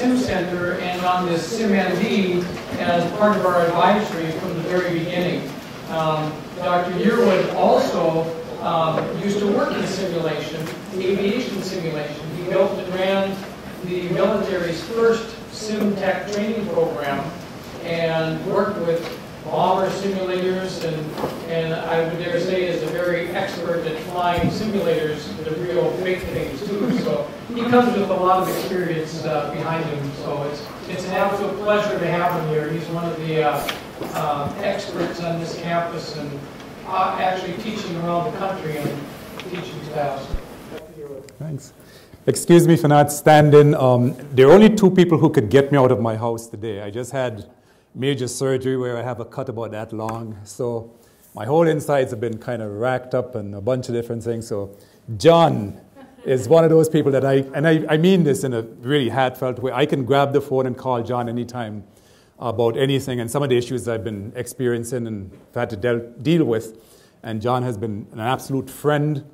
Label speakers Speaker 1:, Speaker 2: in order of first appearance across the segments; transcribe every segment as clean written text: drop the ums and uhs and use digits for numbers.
Speaker 1: Sim Center and on this SimMD as part of our advisory from the very beginning. Dr. Yearwood also used to work in simulation, aviation simulation. He built and ran the military's first SimTech training program and worked with bomber simulators, and I would dare say is a very expert at flying simulators, the real big things too. So he comes with a lot of experience behind him. So it's an absolute pleasure to have him here. He's one of the experts on this campus and actually teaching around the country and teaching staffs.
Speaker 2: Thanks. Excuse me for not standing. There are only two people who could get me out of my house today. I just had major surgery where I have a cut about that long. So my whole insides have been kind of racked up and a bunch of different things. So John is one of those people that I mean this in a really heartfelt way. I can grab the phone and call John anytime about anything and some of the issues I've been experiencing and had to deal with. And John has been an absolute friend,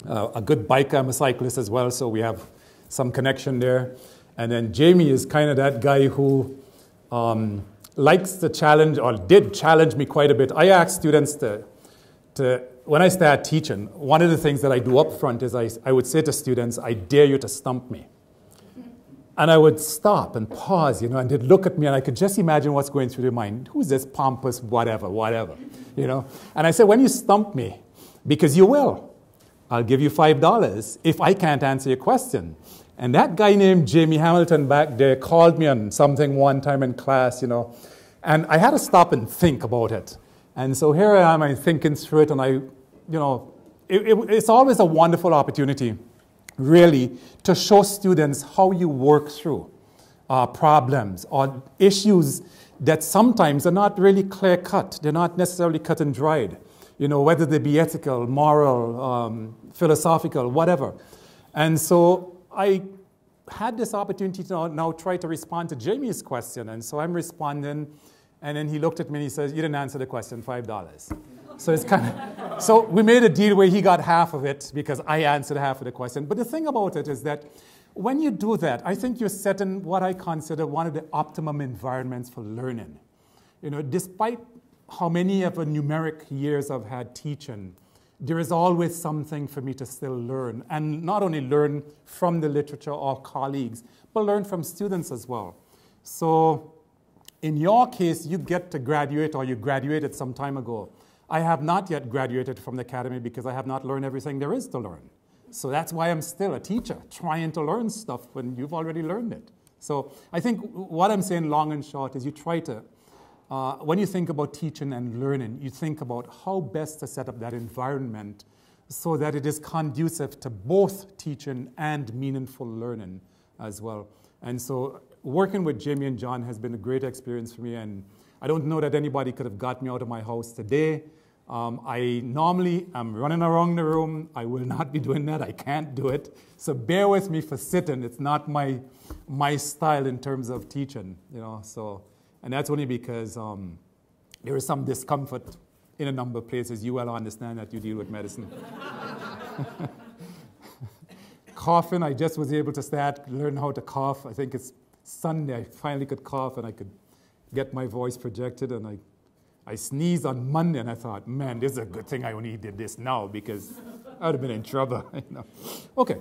Speaker 2: a good biker. I'm a cyclist as well, so we have some connection there. And then Jamie is kind of that guy who likes to challenge, or did challenge me quite a bit. I ask students to when I start teaching, one of the things that I do up front is I would say to students, I dare you to stump me. And I would stop and pause, and they'd look at me, and I could just imagine what's going through their mind. Who's this pompous whatever, And I said, when you stump me, because you will, I'll give you $5 if I can't answer your question. And that guy named Jamie Hamilton back there called me on something one time in class, and I had to stop and think about it. And so here I am, I'm thinking through it, and it's always a wonderful opportunity, really, to show students how you work through problems or issues that sometimes are not really clear-cut. They're not necessarily cut and dried, whether they be ethical, moral, philosophical, whatever. And so I had this opportunity to now try to respond to Jamie's question. And so I'm responding, and then he looked at me and he says, you didn't answer the question, $5. So it's kind of, so we made a deal where he got half of it because I answered half of the question. But the thing about it is that when you do that, I think you're setting what I consider one of the optimum environments for learning. Despite how many of the numeric years I've had teaching, there is always something for me to still learn, and not only learn from the literature or colleagues, but learn from students as well. So in your case, you get to graduate, or you graduated some time ago. I have not yet graduated from the academy because I have not learned everything there is to learn. So that's why I'm still a teacher, trying to learn stuff when you've already learned it. So I think what I'm saying long and short is you try to, when you think about teaching and learning, you think about how best to set up that environment so that it is conducive to both teaching and meaningful learning as well. And so working with Jamie and John has been a great experience for me, and I don't know that anybody could have got me out of my house today. I normally am running around the room. I will not be doing that. I can't do it. So bear with me for sitting. It's not my style in terms of teaching, So, and that's only because there is some discomfort in a number of places. You well understand that you deal with medicine. Coughing, I just was able to learn how to cough. I think it's Sunday. I finally could cough, and I could get my voice projected, and I sneezed on Monday, and I thought, man, this is a good thing I only did this now because I would have been in trouble. Okay,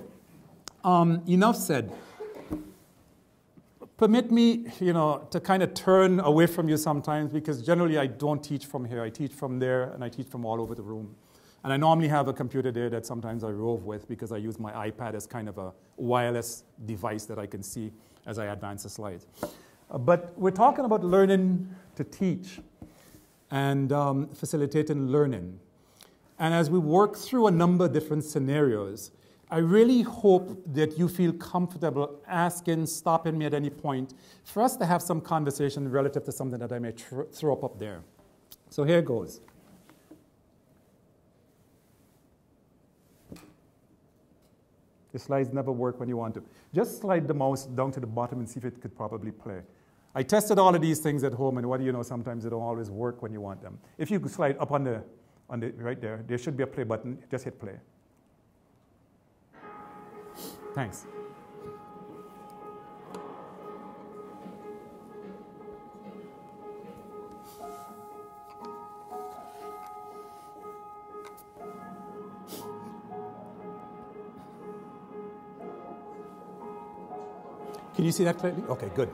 Speaker 2: enough said. Permit me, to kind of turn away from you sometimes, because generally I don't teach from here. I teach from there, and I teach from all over the room. And I normally have a computer there that sometimes I rove with because I use my iPad as kind of a wireless device that I can see as I advance the slides. But we're talking about learning to teach and facilitating learning. And as we work through a number of different scenarios, I really hope that you feel comfortable asking, stopping me at any point, for us to have some conversation relative to something that I may throw up there. So here goes. The slides never work when you want to. Just slide the mouse down to the bottom and see if it could probably play. I tested all of these things at home, and what do you know, sometimes they don't always work when you want them. If you could slide up on the right there should be a play button. Just hit play. Thanks. Can you see that clearly? Okay, good.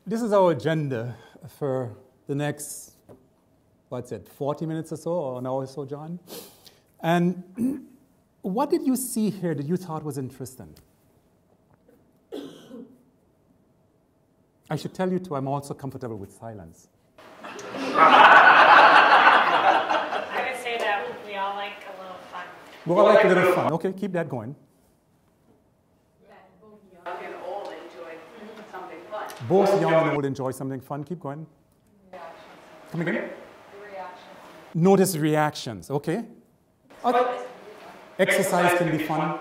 Speaker 2: This is our agenda for the next, what's it, 40 minutes or so, or an hour or so, John? And what did you see here that you thought was interesting? I should tell you, too, I'm also comfortable with silence.
Speaker 3: I would say that we all like a little fun.
Speaker 2: We all like a little fun. Okay, keep that going.
Speaker 4: Young and old enjoy something fun.
Speaker 2: Both young and old enjoy something fun. Keep going. Come again?
Speaker 4: The reactions.
Speaker 2: Notice reactions. Okay. Exercise can be fun.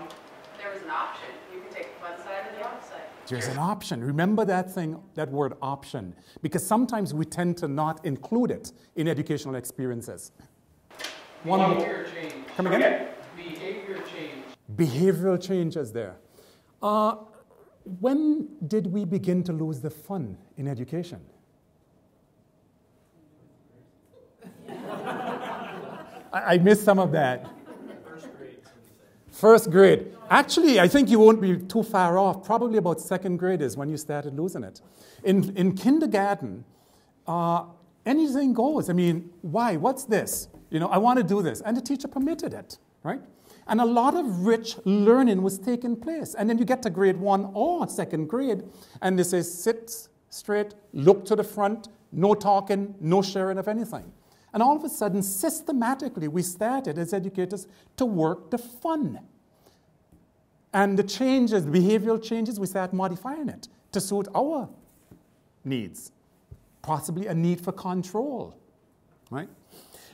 Speaker 4: There was an option. You could take one side or the other side.
Speaker 2: There's an option. Remember that thing, that word option, because sometimes we tend to not include it in educational experiences.
Speaker 1: Behavior change.
Speaker 2: Come again?
Speaker 1: Behavior change.
Speaker 2: Behavioral change is there. When did we begin to lose the fun in education? I missed some of that. First grade. Actually, I think you won't be too far off. Probably about second grade is when you started losing it. In kindergarten, anything goes. I mean, why? What's this? You know, I want to do this. And the teacher permitted it, right? And a lot of rich learning was taking place. And then you get to grade 1 or second grade, and they say, sit straight, look to the front, no talking, no sharing of anything. And all of a sudden, systematically, we started as educators to work the fun. And the changes, the behavioral changes, we start modifying it to suit our needs. Possibly a need for control, right?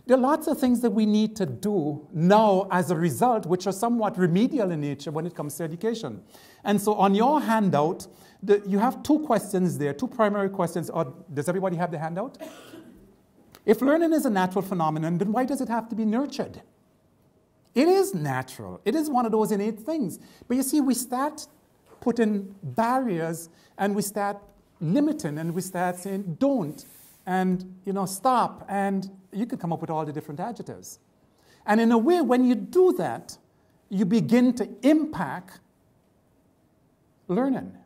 Speaker 2: There are lots of things that we need to do now as a result, which are somewhat remedial in nature when it comes to education. And so on your handout, you have 2 questions there, 2 primary questions. Does everybody have the handout? If learning is a natural phenomenon, then why does it have to be nurtured? It is natural. It is one of those innate things. But you see, we start putting barriers, and we start limiting, and we start saying, don't, and, you know, stop, and you can come up with all the different adjectives. And in a way, when you do that, you begin to impact learning.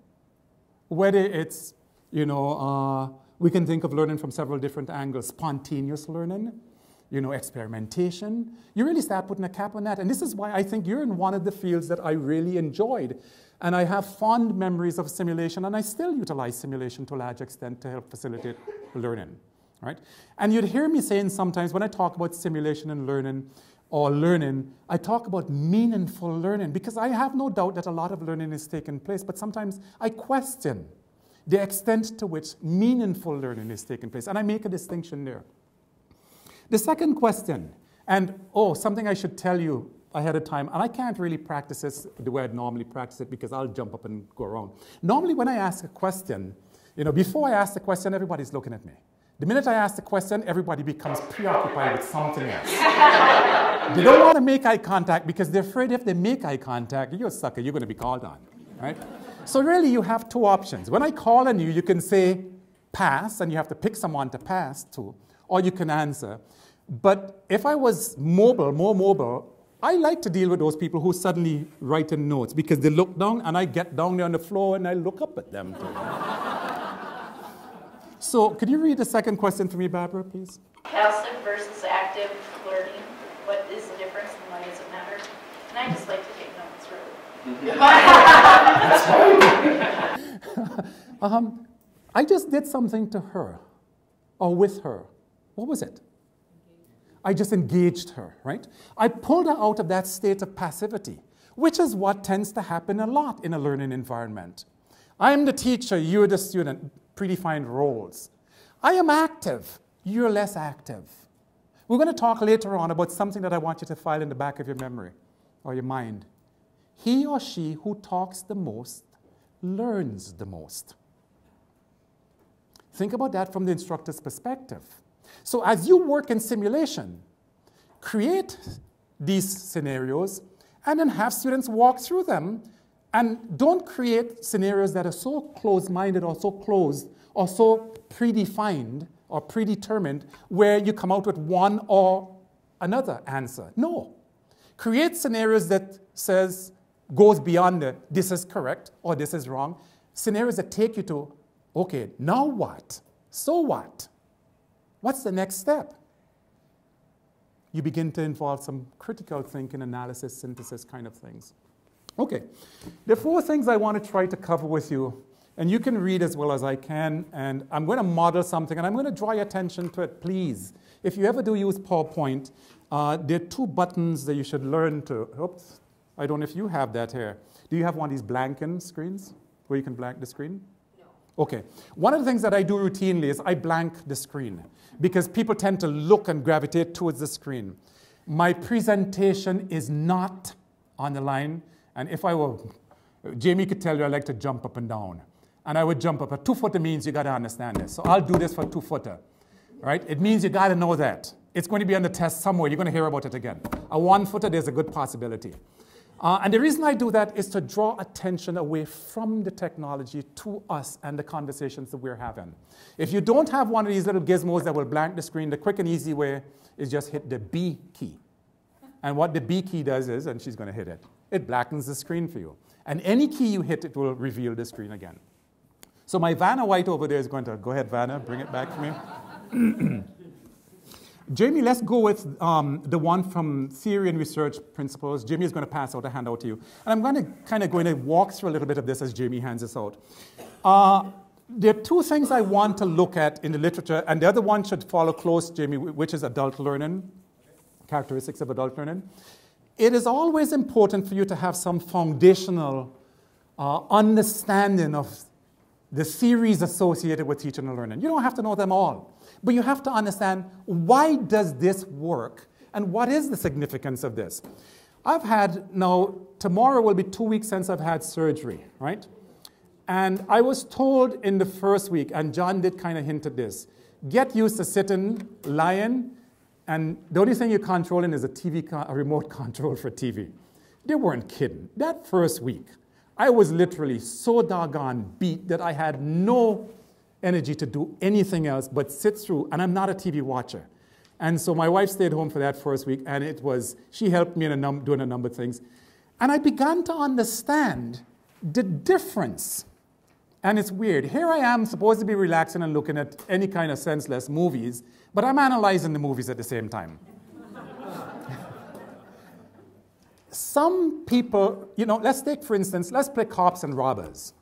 Speaker 2: Whether it's, you know, we can think of learning from several different angles. Spontaneous learning, you know, experimentation. You really start putting a cap on that. And this is why I think you're in one of the fields that I really enjoyed. And I have fond memories of simulation, and I still utilize simulation to a large extent to help facilitate learning. Right? And you'd hear me saying sometimes when I talk about simulation and learning, or learning, I talk about meaningful learning, because I have no doubt that a lot of learning is taking place, but sometimes I question the extent to which meaningful learning is taking place, and I make a distinction there. The second question, and something I should tell you ahead of time, and I can't really practice this the way I'd normally practice it because I'll jump up and go around. Normally when I ask a question, you know, before I ask the question, everybody's looking at me. The minute I ask the question, everybody becomes preoccupied with something else. They don't want to make eye contact because they're afraid if they make eye contact, you're a sucker, you're going to be called on, right? So really, you have 2 options. When I call on you, you can say, pass, and you have to pick someone to pass to, or you can answer. But if I was mobile, more mobile, I like to deal with those people who suddenly write in notes because they look down and I get down there on the floor and I look up at them too. So could you read the second question for me, Barbara, please?
Speaker 5: Passive versus active learning. What is the difference and why does it matter? And I just like to take notes, really.
Speaker 2: I just did something to her or with her. What was it? I just engaged her, right? I pulled her out of that state of passivity, which is what tends to happen a lot in a learning environment. I am the teacher, you're the student, predefined roles. I am active, you're less active. We're going to talk later on about something that I want you to file in the back of your memory or your mind. He or she who talks the most learns the most. Think about that from the instructor's perspective. So as you work in simulation, create these scenarios and then have students walk through them, and don't create scenarios that are so closed-minded or so closed or so predefined or predetermined where you come out with one or another answer. No. Create scenarios that goes beyond the this is correct or this is wrong. Scenarios that take you to, okay, now what? So what? What's the next step? You begin to involve some critical thinking, analysis, synthesis kind of things. Okay, there are 4 things I want to try to cover with you, and you can read as well as I can, and I'm going to model something, and I'm going to draw your attention to it, please. If you ever do use PowerPoint, there are 2 buttons that you should learn to, oops, I don't know if you have that here. Do you have one of these blanking screens where you can blank the screen? Okay. One of the things that I do routinely is I blank the screen because people tend to look and gravitate towards the screen. My presentation is not on the line, and if I were, Jamie could tell you I like to jump up and down, and I would jump up. A 2-footer means you got to understand this. So I'll do this for a 2-footer, right? It means you got to know that. It's going to be on the test somewhere. You're going to hear about it again. A 1-footer, there's a good possibility. And the reason I do that is to draw attention away from the technology to us and the conversations that we're having. If you don't have one of these little gizmos that will blank the screen, the quick and easy way is just hit the B key. And what the B key does is, and she's going to hit it, it blackens the screen for you. And any key you hit, it will reveal the screen again. So my Vanna White over there is going to, go ahead, Vanna, bring it back for me. Jamie, let's go with the one from Theory and Research Principles. Jamie is going to pass out a handout to you. And I'm going to kind of walk through a little bit of this as Jamie hands this out. There are 2 things I want to look at in the literature, and the other one should follow close, Jamie, which is adult learning, characteristics of adult learning. It is always important for you to have some foundational understanding of the theories associated with teaching and learning. You don't have to know them all, but you have to understand why does this work and what is the significance of this. I've had, now tomorrow will be 2 weeks since I've had surgery, right? And I was told in the first week, and John did kind of hint at this, get used to sitting, lying, and the only thing you're controlling is a remote control for TV. They weren't kidding. That first week, I was literally so doggone beat that I had no energy to do anything else but sit through, and I'm not a TV watcher. And so my wife stayed home for that first week, and she helped me in doing a number of things. And I began to understand the difference. And it's weird. Here I am supposed to be relaxing and looking at any kind of senseless movies, but I'm analyzing the movies at the same time. Some people, let's take, for instance, let's play cops and robbers,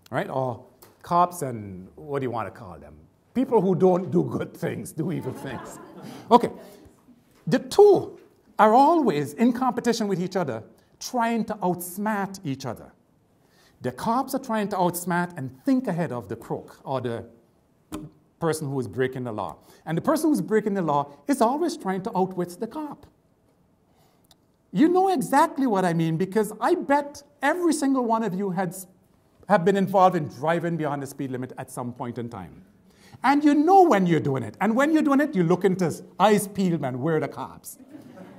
Speaker 2: right? Or cops and, what do you want to call them? People who don't do good things, do evil things. Okay, the 2 are always in competition with each other, trying to outsmart each other. The cops are trying to outsmart and think ahead of the crook or the person who is breaking the law. And the person who's breaking the law is always trying to outwit the cop. You know exactly what I mean, because I bet every single one of you have been involved in driving beyond the speed limit at some point in time. And you know when you're doing it. And when you're doing it, you look into eyes peeled, man, where are the cops?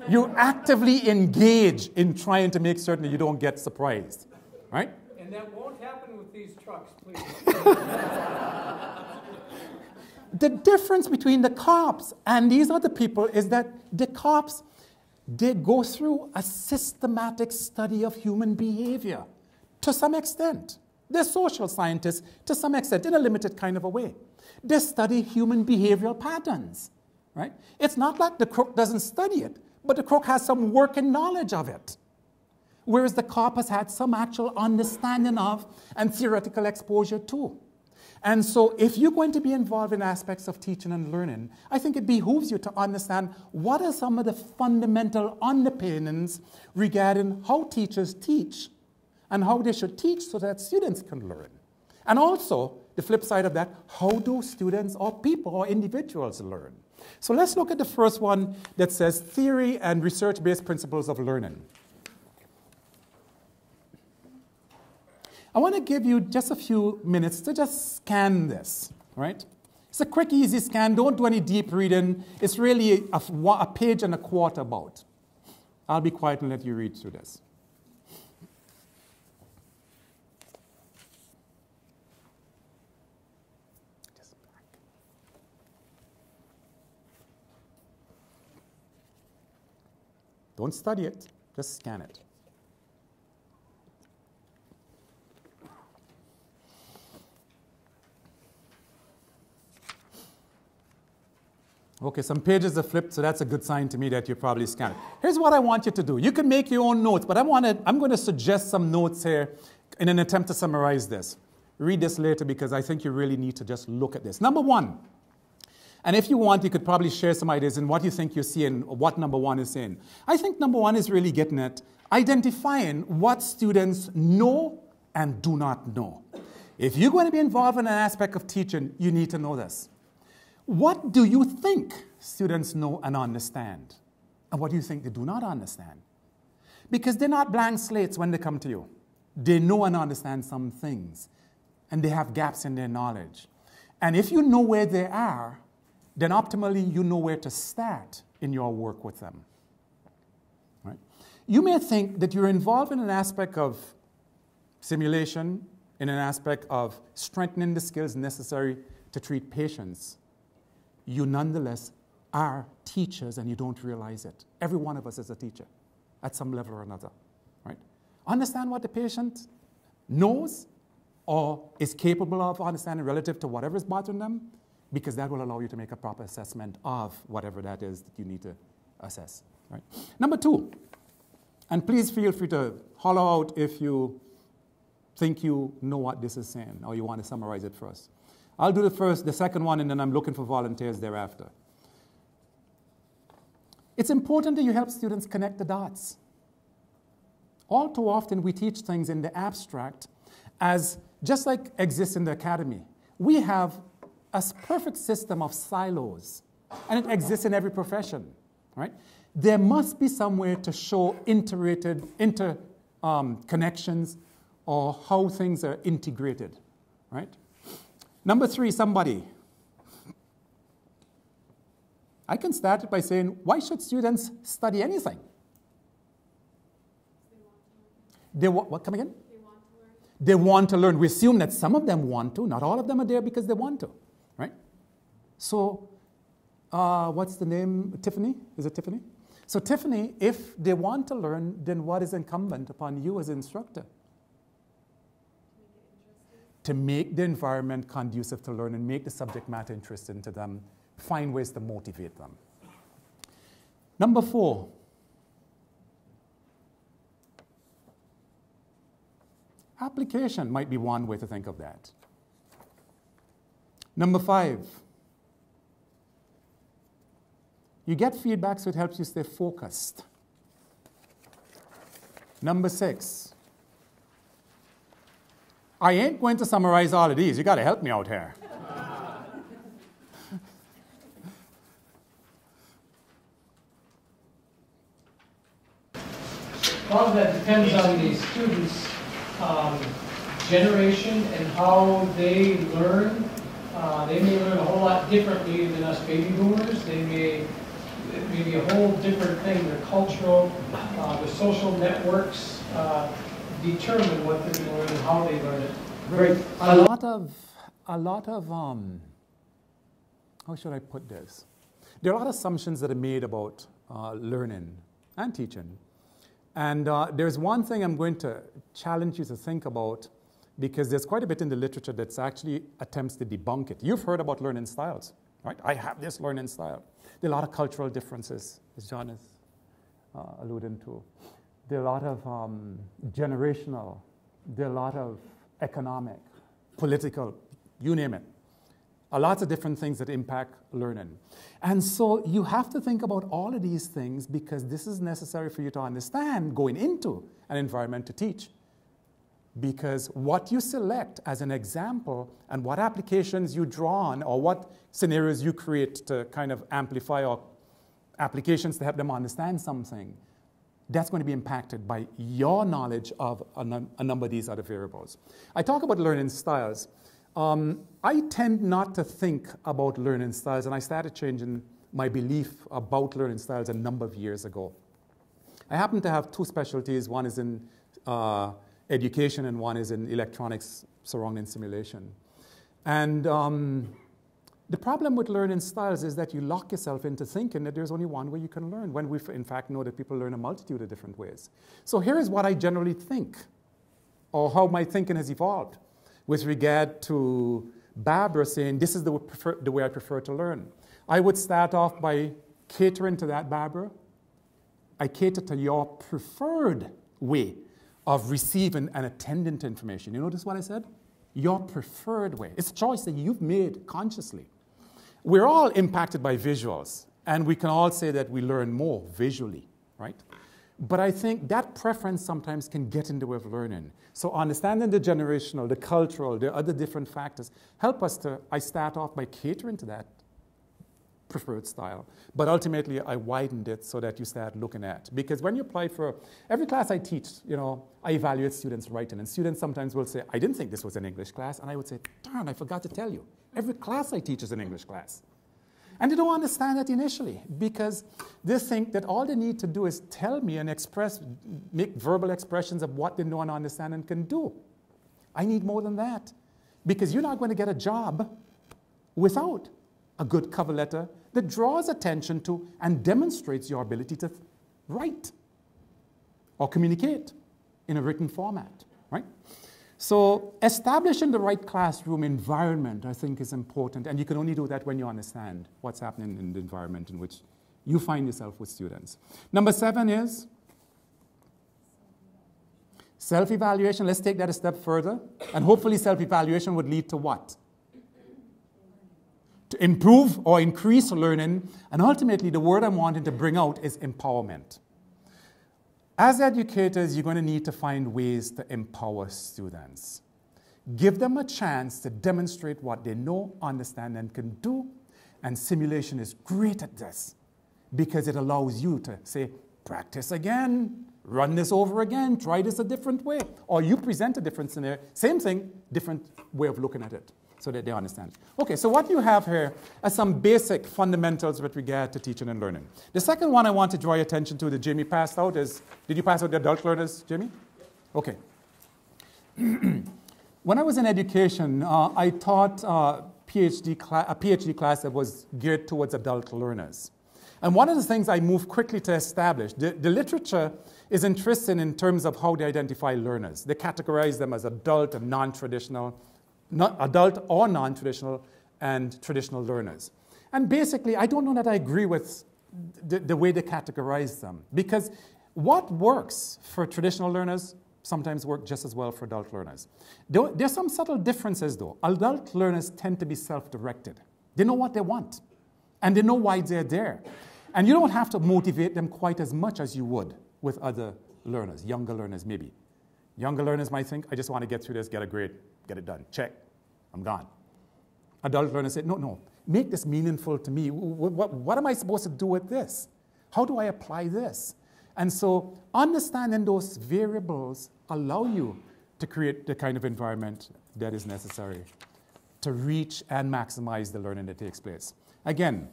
Speaker 2: You actively engage in trying to make certain that you don't get surprised, right?
Speaker 1: And that won't happen with these trucks, please.
Speaker 2: The difference between the cops and these other people is that the cops, they go through a systematic study of human behavior to some extent. They're social scientists to some extent, in a limited kind of a way. They study human behavioral patterns, right? It's not like the crook doesn't study it, but the crook has some working knowledge of it. Whereas the cop has had some actual understanding of and theoretical exposure to. And so if you're going to be involved in aspects of teaching and learning, I think it behooves you to understand what are some of the fundamental underpinnings regarding how teachers teach and how they should teach so that students can learn. And also, the flip side of that, how do students or people or individuals learn? So let's look at the first one that says theory and research-based principles of learning. I want to give you just a few minutes to just scan this, right? It's a quick, easy scan. Don't do any deep reading. It's really a page and a quarter about. I'll be quiet and let you read through this. Don't study it, just scan it. Okay, some pages are flipped, so that's a good sign to me that you probably scanned it. Here's what I want you to do. You can make your own notes, but I'm going to suggest some notes here in an attempt to summarize this. Read this later because I think you really need to just look at this. Number one, and if you want, you could probably share some ideas in what you think you see and what number one is saying. I think number one is really getting at identifying what students know and do not know. If you're going to be involved in an aspect of teaching, you need to know this. What do you think students know and understand? And what do you think they do not understand? Because they're not blank slates when they come to you. They know and understand some things, and they have gaps in their knowledge. And if you know where they are, then optimally you know where to start in your work with them. Right? You may think that you're involved in an aspect of simulation, in an aspect of strengthening the skills necessary to treat patients. You nonetheless are teachers and you don't realize it. Every one of us is a teacher at some level or another, right? Understand what the patient knows or is capable of understanding relative to whatever is bothering them, because that will allow you to make a proper assessment of whatever that is that you need to assess, right? Number two, and please feel free to holler out if you think you know what this is saying or you want to summarize it for us. I'll do the second one, and then I'm looking for volunteers thereafter. It's important that you help students connect the dots. All too often, we teach things in the abstract as just like exists in the academy. We have a perfect system of silos, and it exists in every profession, right? There must be somewhere to show connections or how things are integrated, right? Number three, somebody. I can start it by saying, why should students study anything? What, come again?
Speaker 4: They want to learn.
Speaker 2: They want to learn. We assume that some of them want to. Not all of them are there because they want to, right? So, what's the name? Tiffany? Is it Tiffany? So Tiffany, if they want to learn, then what is incumbent upon you as an instructor? To make the environment conducive to learn and make the subject matter interesting to them, find ways to motivate them. Number four, application might be one way to think of that. Number five, you get feedback so it helps you stay focused. Number six, I ain't going to summarize all of these. You got to help me out here.
Speaker 1: A lot of that depends on the students' generation and how they learn. They may learn a whole lot differently than us baby boomers. They may be a whole different thing. The cultural, the social networks determine what they learn and how they learn it.
Speaker 2: Right. A lot of how should I put this? There are a lot of assumptions that are made about learning and teaching. And there's one thing I'm going to challenge you to think about, because there's quite a bit in the literature that's actually attempts to debunk it. You've heard about learning styles, right? I have this learning style. There are a lot of cultural differences, as John is alluding to. There are a lot of generational, there are a lot of economic, political, you name it. Lots of different things that impact learning. And so you have to think about all of these things, because this is necessary for you to understand going into an environment to teach. Because what you select as an example and what applications you draw on, or what scenarios you create to kind of amplify, or applications to help them understand something, that's going to be impacted by your knowledge of a number of these other variables. I talk about learning styles. I tend not to think about learning styles, and I started changing my belief about learning styles a number of years ago. I happen to have two specialties. One is in education, and one is in electronics surrounding simulation. And the problem with learning styles is that you lock yourself into thinking that there's only one way you can learn, when we in fact know that people learn a multitude of different ways. So here is what I generally think, or how my thinking has evolved with regard to Barbara saying, this is the way I prefer to learn. I would start off by catering to that, Barbara. I cater to your preferred way of receiving and attending to information. You notice what I said? Your preferred way. It's a choice that you've made consciously. We're all impacted by visuals, and we can all say that we learn more visually, right? But I think that preference sometimes can get in the way of learning. So understanding the generational, the cultural, the other different factors help us to, I start off by catering to that preferred style. But ultimately, I widened it so that you start looking at. Because when you apply for, every class I teach, you know, I evaluate students' writing. And students sometimes will say, I didn't think this was an English class. And I would say, darn, I forgot to tell you. Every class I teach is an English class. And they don't understand that initially, because they think that all they need to do is tell me and express, make verbal expressions of what they know and understand and can do. I need more than that, because you're not going to get a job without a good cover letter that draws attention to and demonstrates your ability to write or communicate in a written format, right? So establishing the right classroom environment, I think, is important, and you can only do that when you understand what's happening in the environment in which you find yourself with students. Number 7 is self-evaluation. Let's take that a step further, and hopefully self-evaluation would lead to what? To improve or increase learning, and ultimately the word I'm wanting to bring out is empowerment. As educators, you're going to need to find ways to empower students. Give them a chance to demonstrate what they know, understand, and can do. And simulation is great at this, because it allows you to say, practice again, run this over again, try this a different way. Or you present a different scenario, same thing, different way of looking at it, so that they understand. Okay, so what you have here are some basic fundamentals with regard to teaching and learning. The second one I want to draw your attention to that Jamie passed out is, did you pass out the adult learners, Jamie? Okay. When I was in education, I taught a PhD class that was geared towards adult learners. And one of the things I moved quickly to establish, the literature is interesting in terms of how they identify learners. They categorize them as adult and non-traditional, adult or non-traditional and traditional learners. And basically, I don't know that I agree with the way they categorize them, because what works for traditional learners sometimes works just as well for adult learners. There's some subtle differences, though. Adult learners tend to be self-directed. They know what they want, and they know why they're there. And you don't have to motivate them quite as much as you would with other learners, younger learners maybe. Younger learners might think, I just want to get through this, get a grade, get it done, check, I'm gone. Adult learners say, no, make this meaningful to me. What am I supposed to do with this? How do I apply this? And so understanding those variables allow you to create the kind of environment that is necessary to reach and maximize the learning that takes place. Again,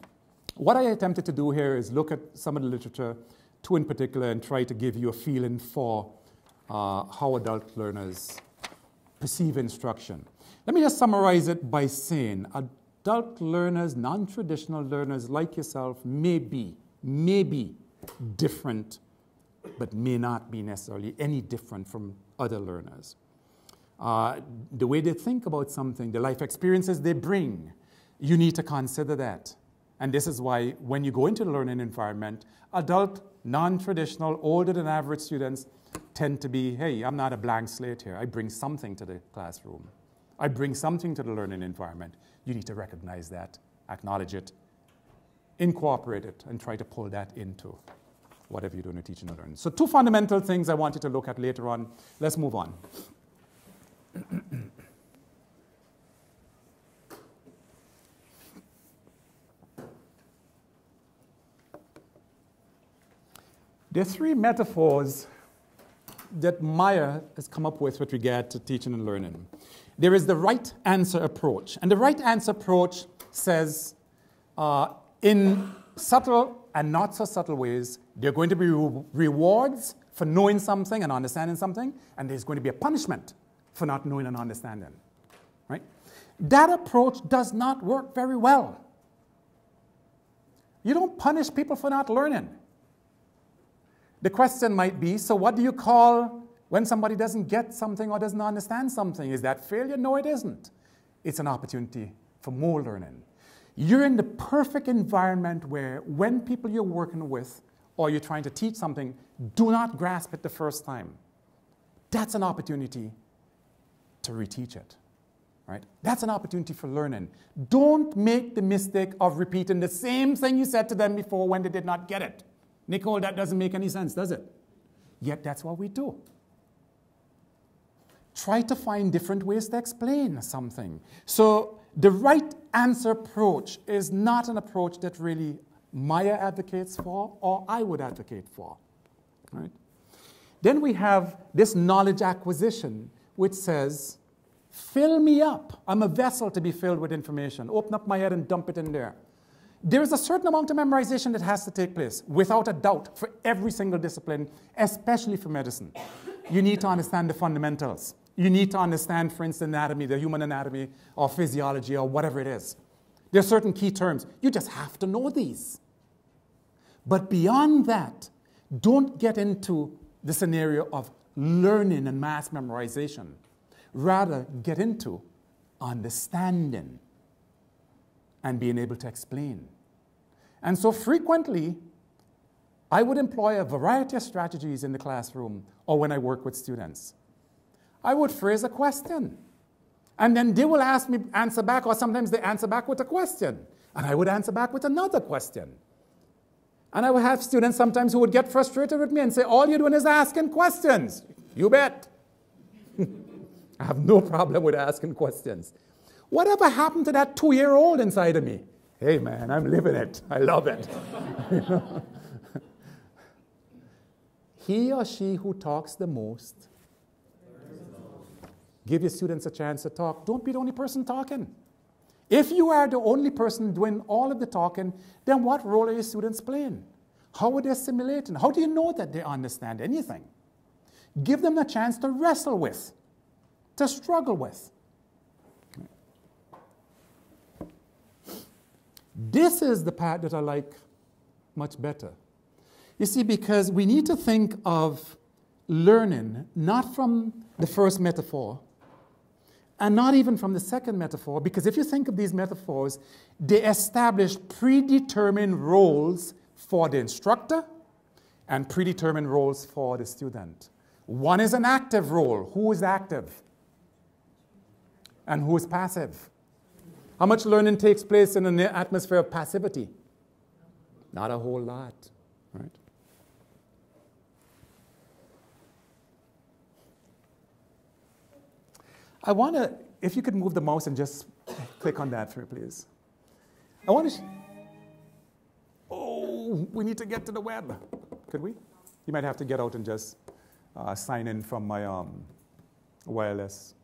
Speaker 2: what I attempted to do here is look at some of the literature, 2 in particular, and try to give you a feeling for how adult learners perceive instruction. Let me just summarize it by saying adult learners, non-traditional learners like yourself may be different, but may not be necessarily any different from other learners. The way they think about something, the life experiences they bring, you need to consider that. And this is why when you go into the learning environment, adult, non-traditional, older than average students tend to be, hey, I'm not a blank slate here. I bring something to the classroom. I bring something to the learning environment. You need to recognize that, acknowledge it, incorporate it, and try to pull that into whatever you're doing with teaching and learning. So 2 fundamental things I want you to look at later on. Let's move on. There are 3 metaphors that Maya has come up with regard to teaching and learning. There is the right answer approach. And the right answer approach says, in subtle and not so subtle ways, there are going to be rewards for knowing something and understanding something, and there's going to be a punishment for not knowing and understanding. Right? That approach does not work very well. You don't punish people for not learning. The question might be, so what do you call when somebody doesn't get something or doesn't understand something? Is that failure? No, it isn't. It's an opportunity for more learning. You're in the perfect environment where when people you're working with or you're trying to teach something do not grasp it the first time, that's an opportunity to reteach it. Right? That's an opportunity for learning. Don't make the mistake of repeating the same thing you said to them before when they did not get it. Nicole, that doesn't make any sense, does it? Yet that's what we do. Try to find different ways to explain something. So the right answer approach is not an approach that really Maya advocates for or I would advocate for. Right? Then we have this knowledge acquisition, which says, fill me up. I'm a vessel to be filled with information. Open up my head and dump it in there. There is a certain amount of memorization that has to take place, without a doubt, for every single discipline, especially for medicine. You need to understand the fundamentals. You need to understand, for instance, anatomy, the human anatomy, or physiology, or whatever it is. There are certain key terms. You just have to know these. But beyond that, don't get into the scenario of learning and mass memorization. Rather, get into understanding and being able to explain. And so frequently, I would employ a variety of strategies in the classroom or when I work with students. I would phrase a question, and then they will ask me answer back, or sometimes they answer back with a question, and I would answer back with another question. And I would have students sometimes who would get frustrated with me and say, all you're doing is asking questions. You bet. I have no problem with asking questions. Whatever happened to that 2-year-old inside of me? Hey, man, I'm living it. I love it. He or she who talks the most. Give your students a chance to talk. Don't be the only person talking. If you are the only person doing all of the talking, then what role are your students playing? How are they assimilating? How do you know that they understand anything? Give them a chance to wrestle with, to struggle with. This is the part that I like much better. You see, because we need to think of learning not from the first metaphor and not even from the second metaphor, because if you think of these metaphors, they establish predetermined roles for the instructor and predetermined roles for the student. One is an active role. Who is active? And who is passive? How much learning takes place in an atmosphere of passivity? Not a whole lot, right? I want to, if you could move the mouse and just click on that for me, please. I want to, we need to get to the web. Could we? You might have to get out and just sign in from my wireless.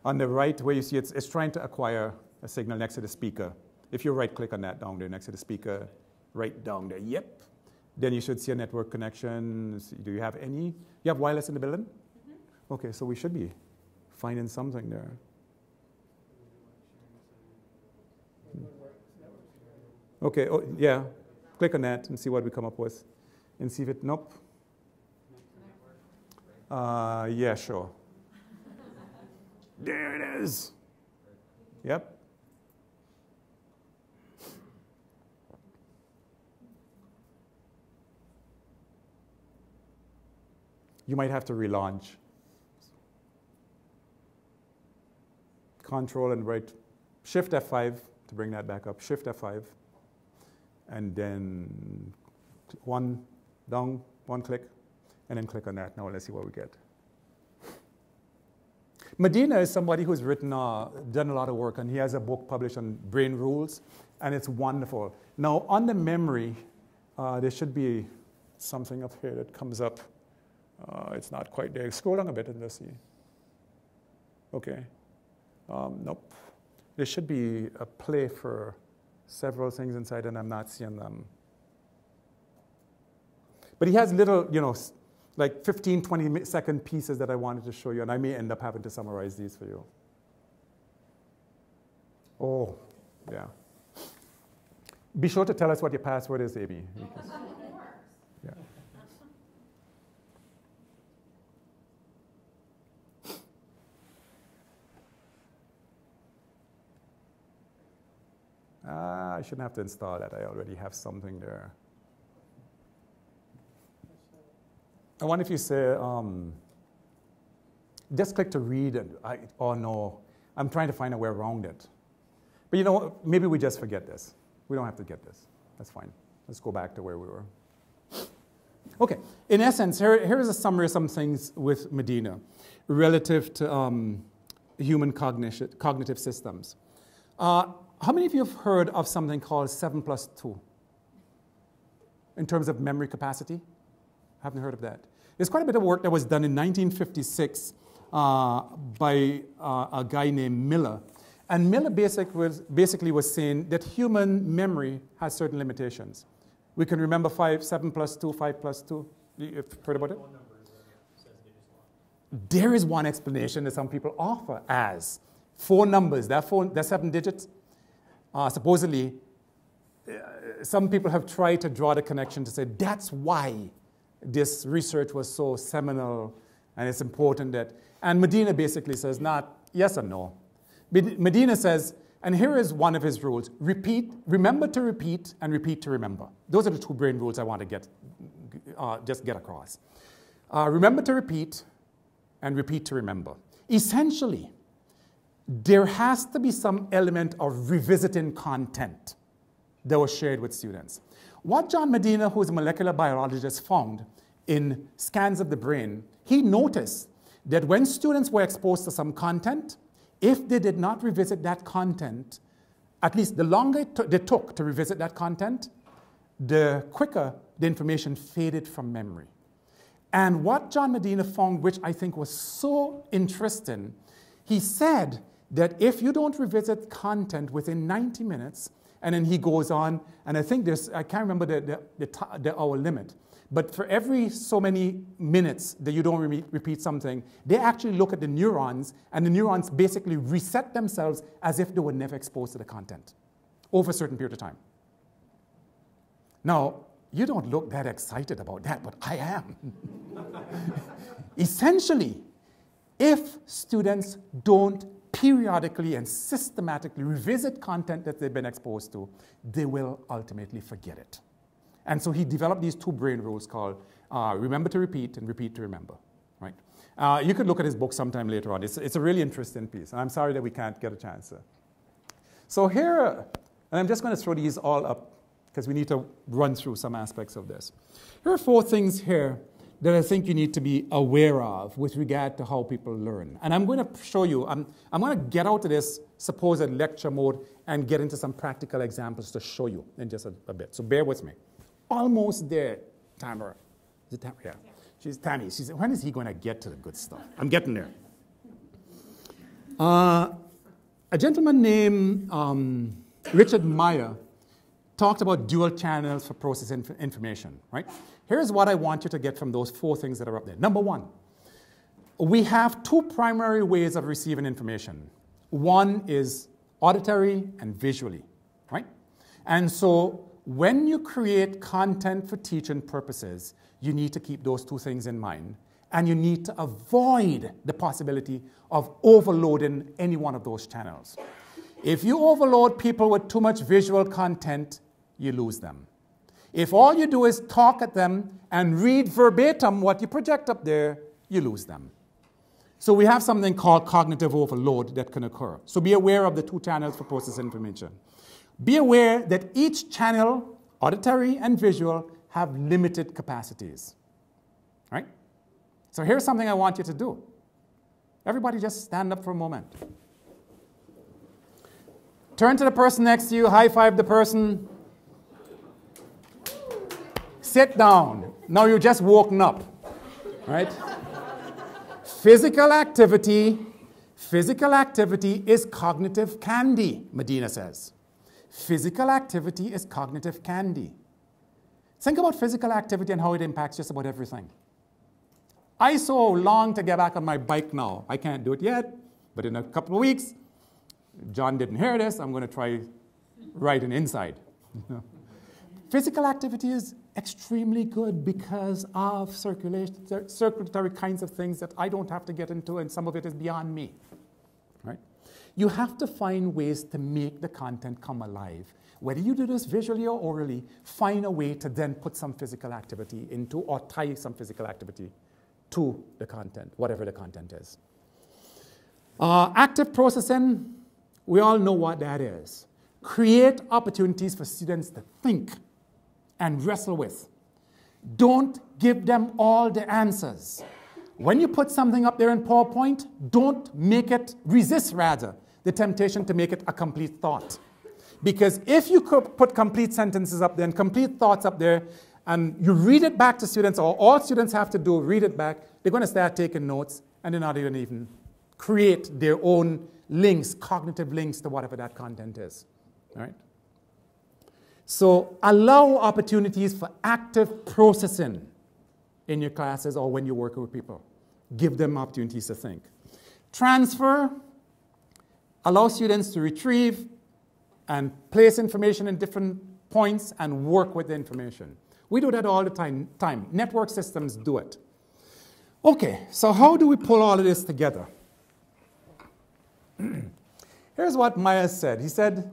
Speaker 2: On the right, where you see it's trying to acquire a signal next to the speaker. If you right-click on that down there next to the speaker, right down there, yep. Then you should see a network connection. Do you have any? You have wireless in the building? Mm-hmm. Okay, so we should be finding something there. Okay, oh, yeah. Click on that and see what we come up with. And see if it, nope. Yeah, sure. There it is. Yep. You might have to relaunch. Control and right, Shift F5 to bring that back up. Shift F5. And then one down, one click, and then click on that. Now let's see what we get. Medina is somebody who's written, done a lot of work, and he has a book published on brain rules, and it's wonderful. Now, on the memory, there should be something up here that comes up. It's not quite there. Scroll down a bit and let's see. Okay. Nope. There should be a play for several things inside, and I'm not seeing them. But he has little, like 15, 20-second pieces that I wanted to show you, and I may end up having to summarize these for you. Oh, yeah. Be sure to tell us what your password is, Amy. Yeah. I shouldn't have to install that. I already have something there. I wonder if you say, just click to read, and oh no, I'm trying to find a way around it. But you know what? Maybe we just forget this. We don't have to get this. That's fine. Let's go back to where we were. Okay, in essence, here is a summary of some things with Medina relative to human cognitive systems. How many of you have heard of something called 7+2 in terms of memory capacity? Haven't heard of that. There's quite a bit of work that was done in 1956 by a guy named Miller. And Miller basically was saying that human memory has certain limitations. We can remember 7+2, 5+2. You've heard about it? There is one explanation that some people offer as 4 numbers. That's 7 digits. Supposedly, some people have tried to draw the connection to say that's why this research was so seminal and it's important that, and Medina basically says not yes or no. Medina says, and here is one of his rules, remember to repeat, and repeat to remember. Those are the 2 brain rules I want to just get across. Remember to repeat, and repeat to remember. Essentially, there has to be some element of revisiting content that was shared with students. What John Medina, who is a molecular biologist, found in scans of the brain, he noticed that when students were exposed to some content, if they did not revisit that content, at least the longer they took to revisit that content, the quicker the information faded from memory. And what John Medina found, which I think was so interesting, he said that if you don't revisit content within 90 minutes, and then he goes on, and I think I can't remember the hour limit, but for every so many minutes that you don't repeat something, they actually look at the neurons, and the neurons basically reset themselves as if they were never exposed to the content over a certain period of time. Now, you don't look that excited about that, but I am. Essentially, if students don't periodically and systematically revisit content that they've been exposed to, they will ultimately forget it. And so he developed these 2 brain rules called remember to repeat and repeat to remember. Right? You could look at his book sometime later on. It's a really interesting piece, and I'm sorry that we can't get a chance to. So here, and I'm just going to throw these all up because we need to run through some aspects of this. Here are 4 things here that I think you need to be aware of with regard to how people learn. And I'm going to show you, I'm going to get out of this supposed lecture mode and get into some practical examples to show you in just a bit. So bear with me. Almost there, Tamara. Is it Tamara? Yeah. She's Tammy. She said, when is he going to get to the good stuff? I'm getting there. A gentleman named Richard Meyer talked about dual channels for processing information, right? Here's what I want you to get from those 4 things that are up there. Number 1, we have 2 primary ways of receiving information. One is auditory and visually, right? And so when you create content for teaching purposes, you need to keep those two things in mind. And you need to avoid the possibility of overloading any one of those channels. If you overload people with too much visual content, you lose them. If all you do is talk at them and read verbatim what you project up there, you lose them. So we have something called cognitive overload that can occur. So be aware of the two channels for processing information. Be aware that each channel, auditory and visual, have limited capacities. Right? So here's something I want you to do. Everybody just stand up for a moment. Turn to the person next to you, high five the person. Sit down. Now you're just woken up. Right? Physical activity is cognitive candy, Medina says. Physical activity is cognitive candy. Think about physical activity and how it impacts just about everything. I so long to get back on my bike now. I can't do it yet, but in a couple of weeks, John didn't hear this, I'm going to try riding inside. Physical activity is extremely good because of circulatory kinds of things that I don't have to get into, and some of it is beyond me. Right? You have to find ways to make the content come alive. Whether you do this visually or orally, find a way to then put some physical activity into or tie some physical activity to the content, whatever the content is. Active processing, we all know what that is. Create opportunities for students to think and wrestle with. Don't give them all the answers. When you put something up there in PowerPoint, don't make it, resist rather, the temptation to make it a complete thought. Because if you could put complete sentences up there and complete thoughts up there, and you read it back to students, or all students have to do, read it back, they're going to start taking notes, and they're not even create their own links, cognitive links to whatever that content is. All right? So allow opportunities for active processing in your classes or when you're working with people. Give them opportunities to think. Transfer, allow students to retrieve and place information in different points and work with the information. We do that all the time. Network systems do it. Okay, so how do we pull all of this together? Here's what Myers said. He said,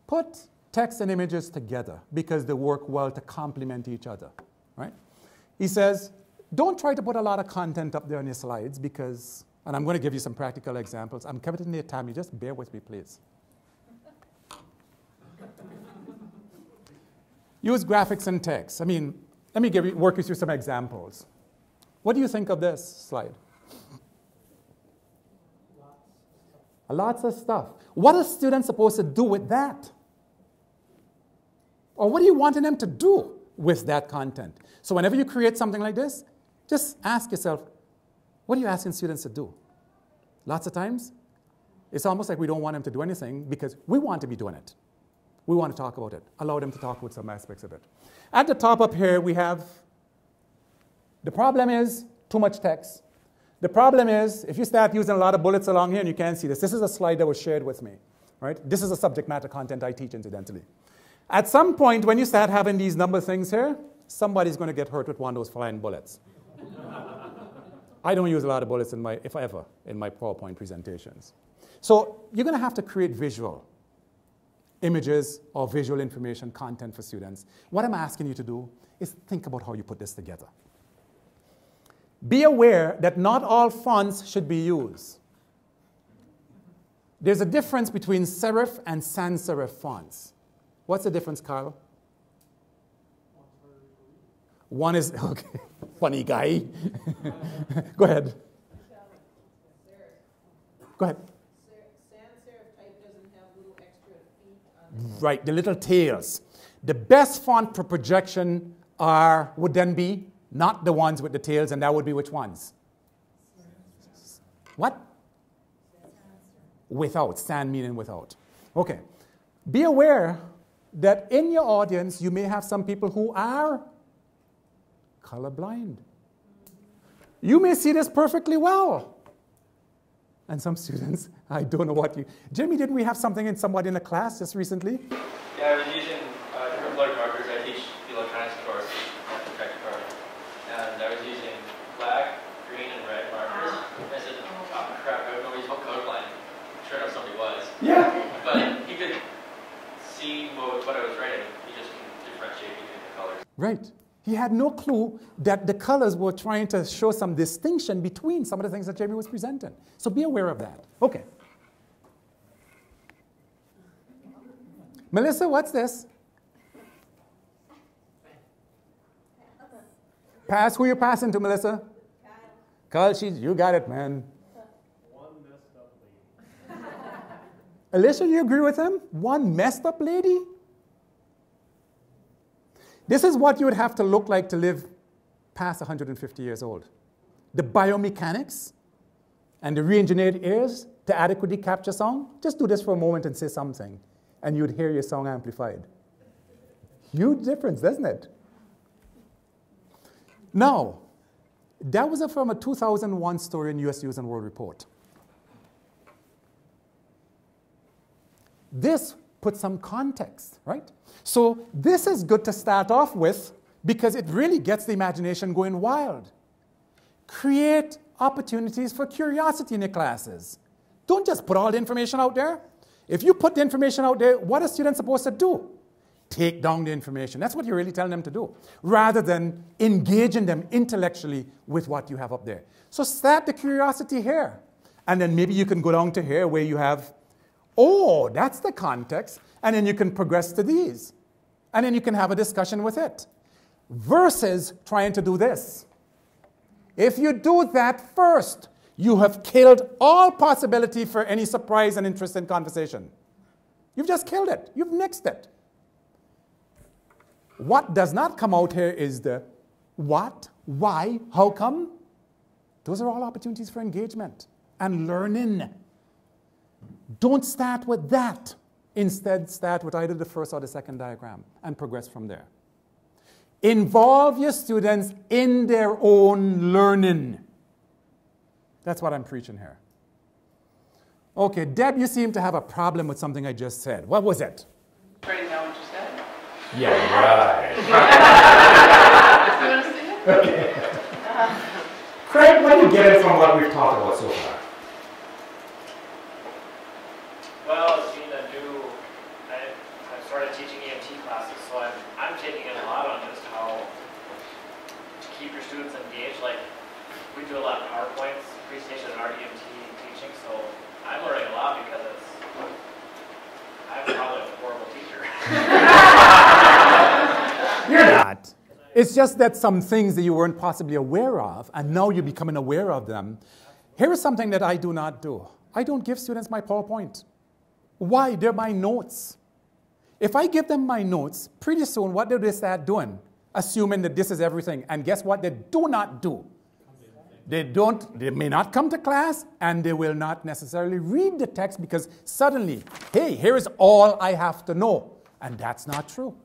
Speaker 2: put text and images together because they work well to complement each other, right? He says, don't try to put a lot of content up there on your slides because, and I'm going to give you some practical examples. I'm committing their time. You just bear with me, please. Use graphics and text. I mean, let me work you through some examples. What do you think of this slide? Lots of stuff. What are students supposed to do with that? Or what are you wanting them to do with that content? So whenever you create something like this, just ask yourself, what are you asking students to do? Lots of times, it's almost like we don't want them to do anything because we want to be doing it. We want to talk about it. Allow them to talk about some aspects of it. At the top up here, we have, the problem is too much text. The problem is, if you start using a lot of bullets along here, and you can't see this, this is a slide that was shared with me, right? This is a subject matter content I teach, incidentally. At some point, when you start having these number things here, somebody's going to get hurt with one of those flying bullets. I don't use a lot of bullets if ever, in my PowerPoint presentations. So you're going to have to create visual images or visual information content for students. What I'm asking you to do is think about how you put this together. Be aware that not all fonts should be used. There's a difference between serif and sans serif fonts. What's the difference, Carl? One is, okay, funny guy. Go ahead. Go ahead.
Speaker 6: Sans serif type doesn't have little extra feet on it.
Speaker 2: Right, the little tails. The best font for projection would then be not the ones with the tails, and that would be which ones? What? Without, sans meaning without. Okay. Be aware that in your audience, you may have some people who are colorblind. You may see this perfectly well. And some students, I don't know what you... Jimmy, didn't we have something in somebody in the class just recently?
Speaker 7: Yeah, I was using different colored markers. I teach the electronics course at the tech department. And I was using black, green, and red markers. I said, oh crap, I don't know what colorblind. Sure enough, somebody was.
Speaker 2: Yeah.
Speaker 7: But he could see what I was writing. He just can differentiate between the colors.
Speaker 2: Right. He had no clue that the colors were trying to show some distinction between some of the things that Jamie was presenting. So be aware of that. Okay. Melissa, what's this? Pass. Who you passing to, Melissa? Kyle, you got it, man.
Speaker 8: One messed up lady.
Speaker 2: Alicia, you agree with him? One messed up lady? This is what you would have to look like to live past 150 years old. The biomechanics and the re-engineered ears to adequately capture sound. Just do this for a moment and say something, and you'd hear your song amplified. Huge difference, doesn't it? Now, that was from a 2001 story in US News and World Report. This puts some context, right? So this is good to start off with because it really gets the imagination going wild. Create opportunities for curiosity in your classes. Don't just put all the information out there. If you put the information out there, what are students supposed to do? Take down the information. That's what you're really telling them to do, rather than engaging them intellectually with what you have up there. So start the curiosity here. And then maybe you can go down to here where you have, oh, that's the context. And then you can progress to these. And then you can have a discussion with it. Versus trying to do this. If you do that first, you have killed all possibility for any surprise and interest in conversation. You've just killed it. You've nixed it. What does not come out here is the what, why, how come. Those are all opportunities for engagement and learning. Don't start with that. Instead, start with either the first or the second diagram and progress from there. Involve your students in their own learning. That's what I'm preaching here. Okay, Deb, you seem to have a problem with something I just said. What was it?
Speaker 4: Writing down what you said.
Speaker 2: Yeah, right.
Speaker 4: You want to see it?
Speaker 2: Okay. Craig, what do you get it from what we've talked about so far?
Speaker 8: Well, being a new, I've started teaching EMT classes, so I'm taking in a lot on just how to keep your students engaged. Like, we do a lot of PowerPoints, presentations in our EMT teaching, so I'm learning a lot because I'm probably a horrible teacher.
Speaker 2: You're not. It's just that some things that you weren't possibly aware of, and now you're becoming aware of them. Here is something that I do not do. I don't give students my PowerPoint. Why? They're my notes. If I give them my notes, pretty soon, what do they start doing? Assuming that this is everything. And guess what they do not do? They may not come to class, and they will not necessarily read the text because suddenly, hey, here is all I have to know. And that's not true.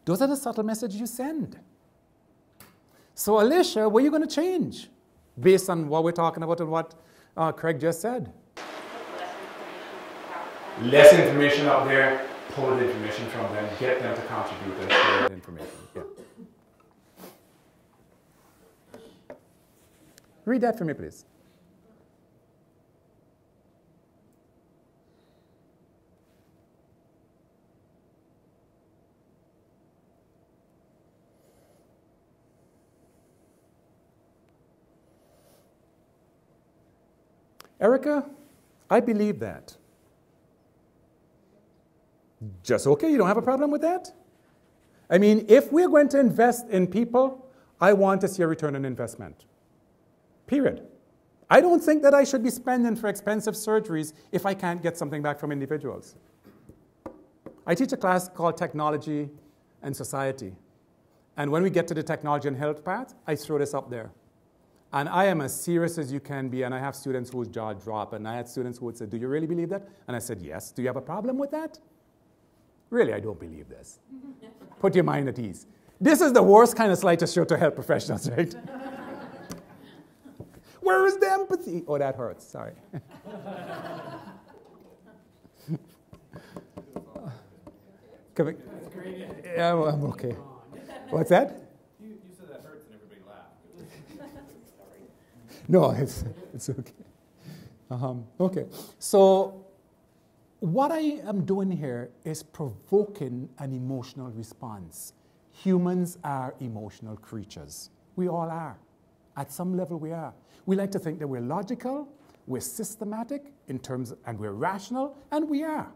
Speaker 2: Those are the subtle messages you send. So Alicia, what are you going to change based on what we're talking about and what Craig just said? Less information out there, pull the information from them, get them to contribute and share the information. Yeah. Read that for me, please. Erica, I believe that. Just okay, you don't have a problem with that? I mean, if we're going to invest in people, I want to see a return on investment. Period. I don't think that I should be spending for expensive surgeries if I can't get something back from individuals. I teach a class called Technology and Society. And when we get to the technology and health part, I throw this up there. And I am as serious as you can be, and I have students whose jaw drop, and I had students who would say, do you really believe that? And I said, yes. Do you have a problem with that? Really, I don't believe this. Put your mind at ease. This is the worst kind of slide to show to health professionals, right? Where is the empathy? Oh, that hurts. Sorry. Yeah, well, I'm okay. What's that?
Speaker 9: You said that hurts and everybody laughed.
Speaker 2: No, it's okay. Okay. So what I am doing here is provoking an emotional response. Humans are emotional creatures. We all are. At some level, we are. We like to think that we're logical, we're systematic in terms, and we're rational, and we are.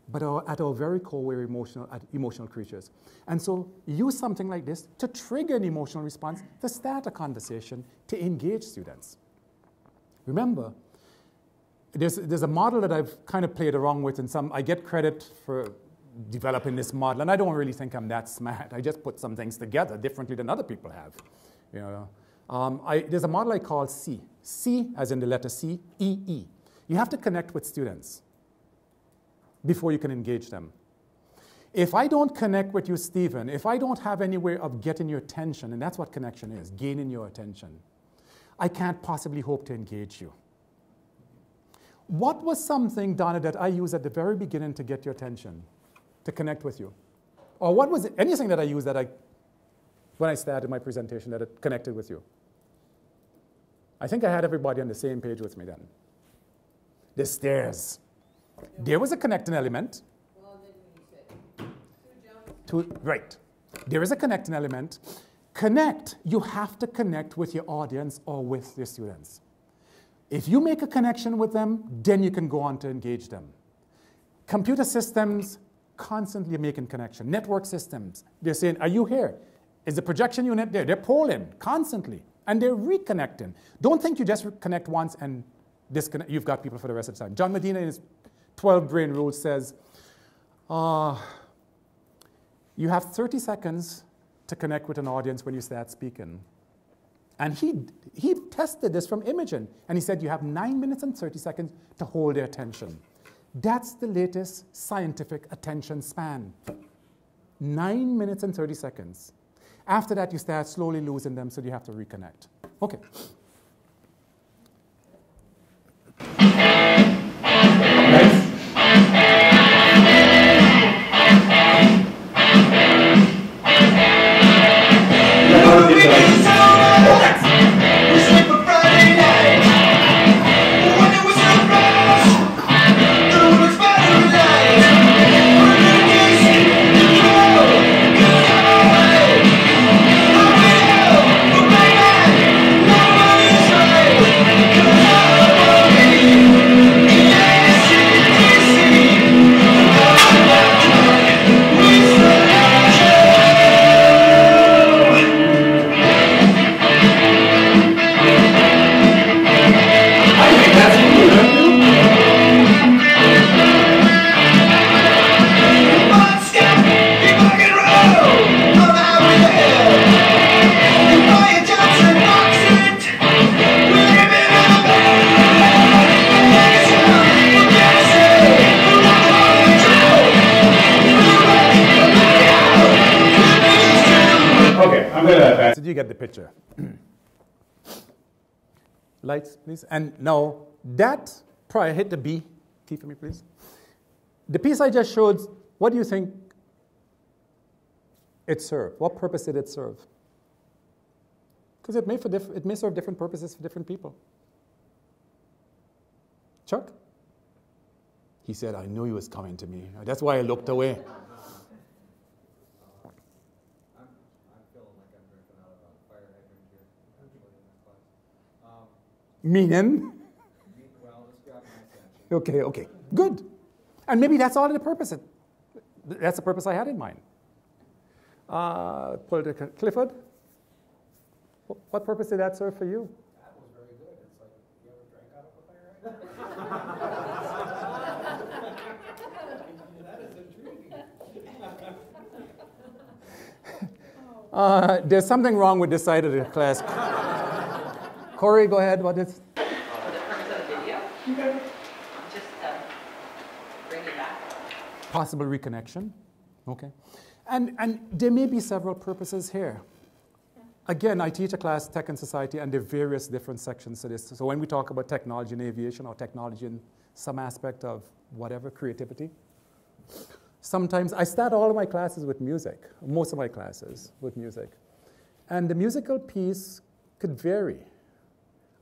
Speaker 2: But at our very core, we're emotional creatures. And so use something like this to trigger an emotional response, to start a conversation, to engage students. Remember, there's a model that I've kind of played around with, and I get credit for developing this model, and I don't really think I'm that smart. I just put some things together differently than other people have. You know, there's a model I call C. C, as in the letter C, E, E. You have to connect with students before you can engage them. If I don't connect with you, Stephen, if I don't have any way of getting your attention, and that's what connection is, gaining your attention, I can't possibly hope to engage you. What was something, Donna, that I used at the very beginning to get your attention, to connect with you? Or what was it, anything that I used when I started my presentation that it connected with you? I think I had everybody on the same page with me then. The stairs. There was a connecting element.
Speaker 6: Well, then you said 2 jumps.
Speaker 2: Right. There is a connecting element. Connect. You have to connect with your audience or with your students. If you make a connection with them, then you can go on to engage them. Computer systems constantly making connection. Network systems, they're saying, are you here? Is the projection unit there? They're polling constantly, and they're reconnecting. Don't think you just connect once and disconnect. You've got people for the rest of the time. John Medina in his 12 brain rules says, you have 30 seconds to connect with an audience when you start speaking. And he tested this from Imogen, and he said you have 9 minutes and 30 seconds to hold their attention. That's the latest scientific attention span. 9 minutes and 30 seconds. After that, you start slowly losing them, so you have to reconnect. Okay. You get the picture. Lights, please. And now that, probably hit the B key for me, please. The piece I just showed, what do you think it served? What purpose did it serve? Because it may serve different purposes for different people. Chuck? He said, I knew he was coming to me. That's why I looked away. Meaning?
Speaker 9: Well, this got my attention.
Speaker 2: Okay, good. And maybe that's all the purpose. That's the purpose I had in mind. Clifford, what purpose did that serve for you?
Speaker 9: That was very good. It's like, you ever drank out of a fire hydrant? That is intriguing.
Speaker 2: There's something wrong with this side of the class. Corey, go ahead. What is?
Speaker 4: The purpose of the video? Just bring it back.
Speaker 2: Possible reconnection. Okay. And there may be several purposes here. Again, I teach a class, Tech and Society, and there are various different sections to this. So when we talk about technology in aviation or technology in some aspect of whatever, creativity, sometimes I start all of my classes with music, most of my classes with music. And the musical piece could vary.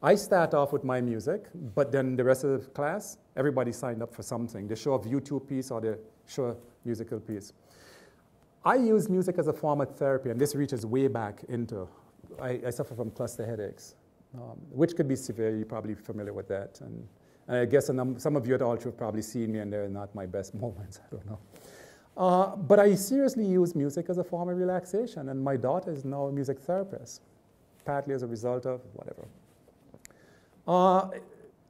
Speaker 2: I start off with my music, but then the rest of the class, everybody signed up for something. They show a YouTube piece or they show a musical piece. I use music as a form of therapy, and this reaches way back into, I suffer from cluster headaches, which could be severe. You're probably familiar with that. And I guess some of you at Ultra have probably seen me, and they're not my best moments. I don't know. But I seriously use music as a form of relaxation, and my daughter is now a music therapist, partly as a result of whatever.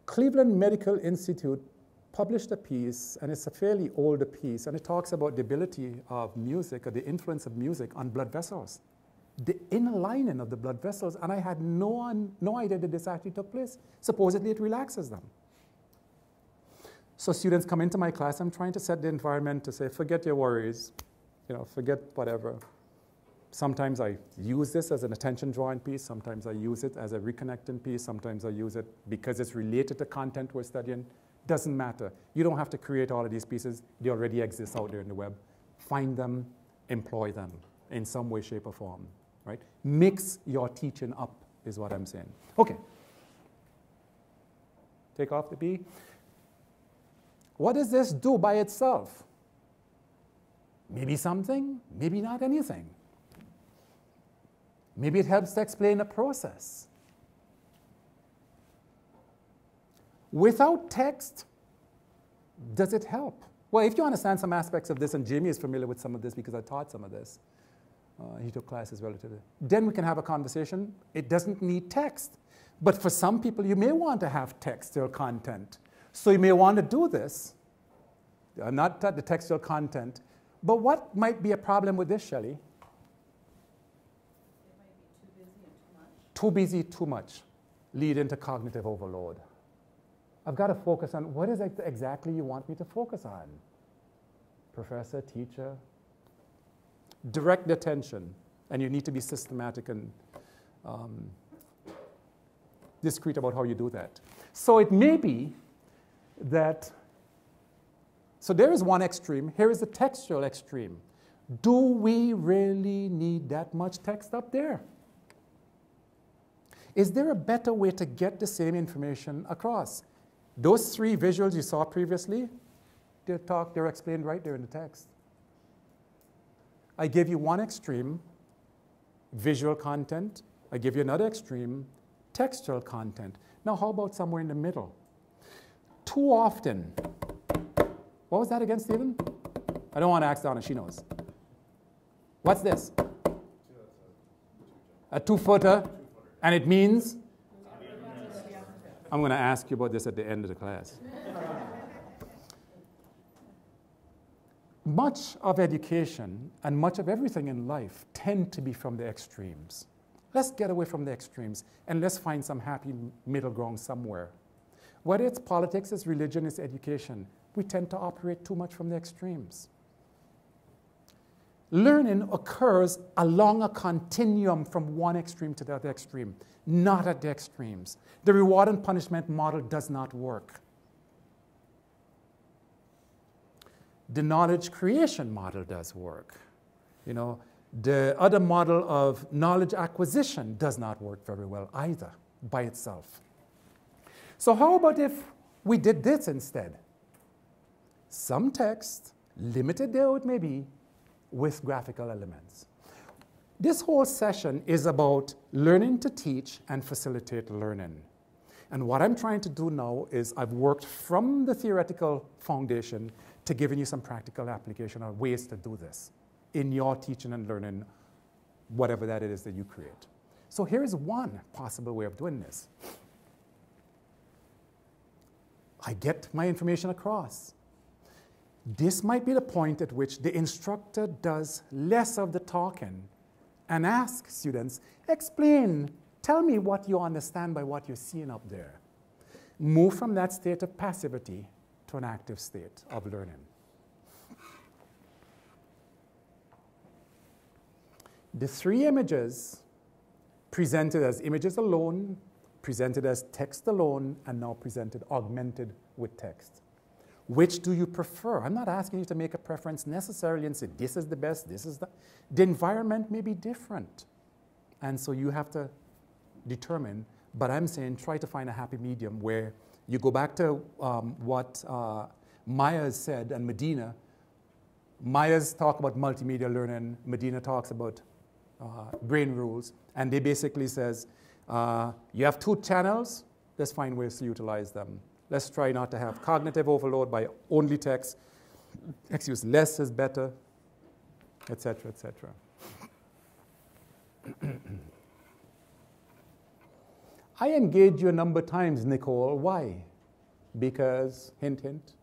Speaker 2: Cleveland Medical Institute published a piece, and it's a fairly older piece, and it talks about the ability of music, or the influence of music on blood vessels, the inner lining of the blood vessels, and I had no idea that this actually took place. Supposedly it relaxes them. So students come into my class, I'm trying to set the environment to say, forget your worries, forget whatever. Sometimes I use this as an attention drawing piece, sometimes I use it as a reconnecting piece, sometimes I use it because it's related to content we're studying. Doesn't matter. You don't have to create all of these pieces. They already exist out there in the web. Find them, employ them in some way, shape, or form, right? Mix your teaching up is what I'm saying. Okay. Take off the B. What does this do by itself? Maybe something, maybe not anything. Maybe it helps to explain a process. Without text, does it help? Well, if you understand some aspects of this, and Jamie is familiar with some of this because I taught some of this, he took classes relatively, then we can have a conversation. It doesn't need text. But for some people, you may want to have textual content. So you may want to do this, not the textual content, but what might be a problem with this, Shelley?
Speaker 6: It might be too busy and too much.
Speaker 2: Too busy, too much, leading to cognitive overload. I've got to focus on what is it exactly you want me to focus on. Professor, teacher. Direct attention, and you need to be systematic and discreet about how you do that. So it may be that, so there is one extreme, here is the textual extreme. Do we really need that much text up there? Is there a better way to get the same information across? Those three visuals you saw previously, they're explained right there in the text. I gave you one extreme, visual content. I give you another extreme, textual content. Now how about somewhere in the middle? Too often, what was that again, Stephen? I don't want to ask Donna, she knows. What's this? A two-footer, and it means? I'm going to ask you about this at the end of the class. Much of education and much of everything in life tend to be from the extremes. Let's get away from the extremes and let's find some happy middle ground somewhere. Whether it's politics, it's religion, it's education, we tend to operate too much from the extremes. Learning occurs along a continuum from one extreme to the other extreme, not at the extremes. The reward and punishment model does not work. The knowledge creation model does work. The other model of knowledge acquisition does not work very well either by itself. So how about if we did this instead? Some text, limited though it may be, with graphical elements. This whole session is about learning to teach and facilitate learning. And what I'm trying to do now is I've worked from the theoretical foundation to giving you some practical application or ways to do this in your teaching and learning, whatever that is that you create. So here's one possible way of doing this. I get my information across. This might be the point at which the instructor does less of the talking and asks students, explain, tell me what you understand by what you're seeing up there. Move from that state of passivity to an active state of learning. The three images presented as images alone, presented as text alone, and now presented augmented with text. Which do you prefer? I'm not asking you to make a preference necessarily and say, this is the best, this is the environment may be different. And so you have to determine, but I'm saying try to find a happy medium where you go back to what Myers said and Medina. Myers talk about multimedia learning, Medina talks about brain rules, and they basically says, you have 2 channels, let's find ways to utilize them. Let's try not to have cognitive overload by only text. Excuse, less is better, etc., etc. I engage you a number of times, Nicole. Why? Because, hint, hint.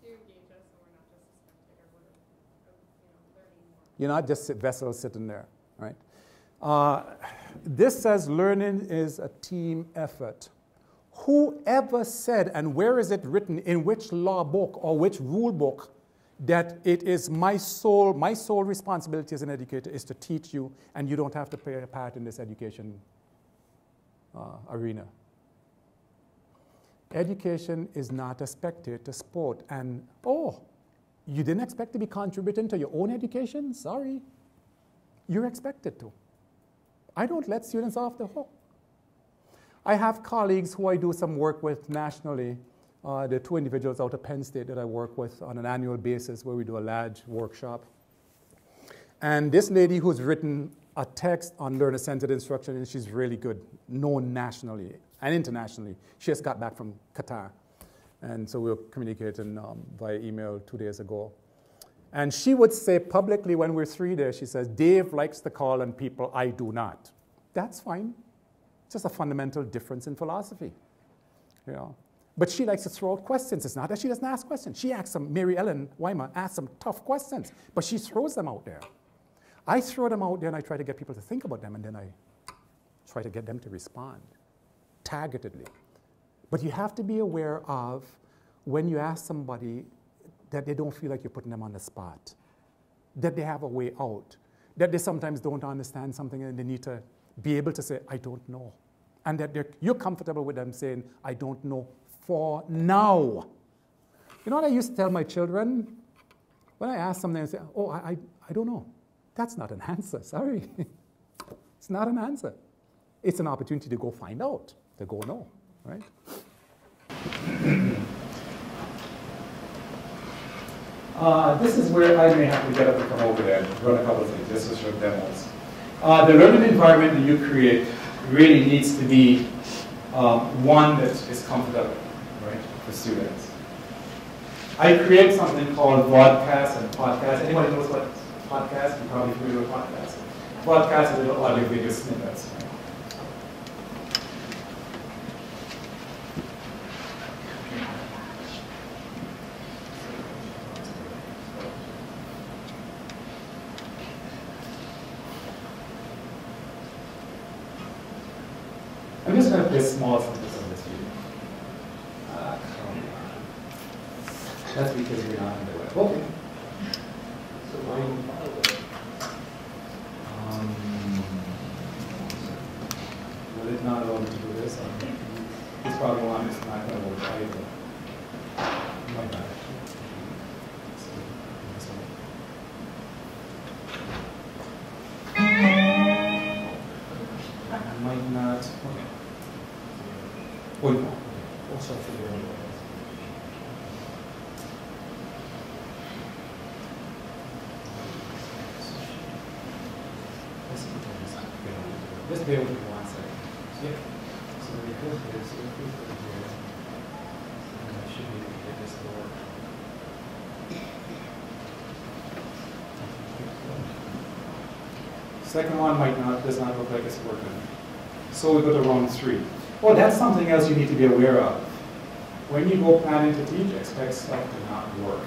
Speaker 6: You engage us, so we're not just a spectator, we're learning more.
Speaker 2: You're not just vessels sitting there, right? This says learning is a team effort. Whoever said, and where is it written, in which law book or which rule book, that it is my sole responsibility as an educator is to teach you, and you don't have to play a part in this education arena. Education is not a spectator sport, and you didn't expect to be contributing to your own education? Sorry. You're expected to. I don't let students off the hook. I have colleagues who I do some work with nationally. There are 2 individuals out of Penn State that I work with on an annual basis where we do a large workshop. And this lady who's written a text on learner-centered instruction, and she's really good, known nationally and internationally. She just got back from Qatar. And so we were communicating via email 2 days ago. And she would say publicly when we're 3 there, she says, Dave likes to call on people, I do not. That's fine. It's just a fundamental difference in philosophy. You know? But she likes to throw out questions. It's not that she doesn't ask questions. She asks some, Mary Ellen Weimer asks some tough questions, but she throws them out there. I throw them out there and I try to get people to think about them, and then I try to get them to respond targetedly. But you have to be aware of when you ask somebody that they don't feel like you're putting them on the spot, that they have a way out, that they sometimes don't understand something and they need to be able to say, I don't know. And that you're comfortable with them saying, I don't know for now. You know what I used to tell my children? When I ask something, I say, I don't know. That's not an answer, sorry. It's not an answer. It's an opportunity to go find out, to go know, right? This is where I may have to get up and come over there and run a couple of things, just to show demos. The learning environment that you create really needs to be one that is comfortable, right, for students. I create something called broadcast and podcast. Anybody knows what podcast? You're probably familiar with podcasts. Podcasts are little audio video snippets. I'm just going to play small snippets of this video. That's because we're not on the web. Okay. So why do you follow that? Will it not allow me to do this? This probably one is not going to work either. My bad. Might not. Okay. Well, no. Also figure out what. Just bear with me 1 second. Yeah. So we go here, so if we go here, and I should be able to get this to work. Second one does not look like it's working. So we go to round 3. Well, that's something else you need to be aware of. When you go planning to teach, expect stuff to not work.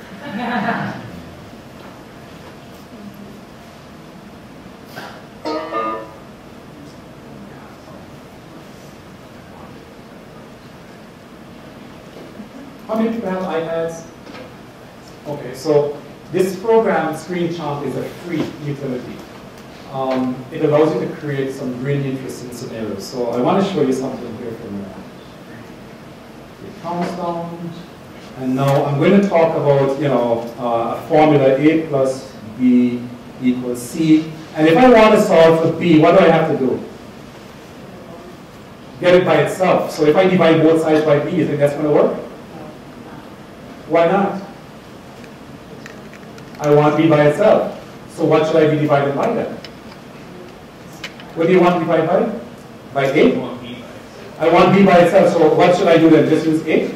Speaker 2: How many people have iPads? Okay, so This program, ScreenChomp, is a free utility. It allows you to create some really interesting scenarios. So I want to show you something here from there. It comes down, and now I'm going to talk about, a formula A plus B equals C. And if I want to solve for B, what do I have to do? Get it by itself. So if I divide both sides by B, you think that's going to work? Why not? I want B by itself. So what should I be divided by then? What do you want to divide by? By A? I want B by itself. So what should I do then? Just use A?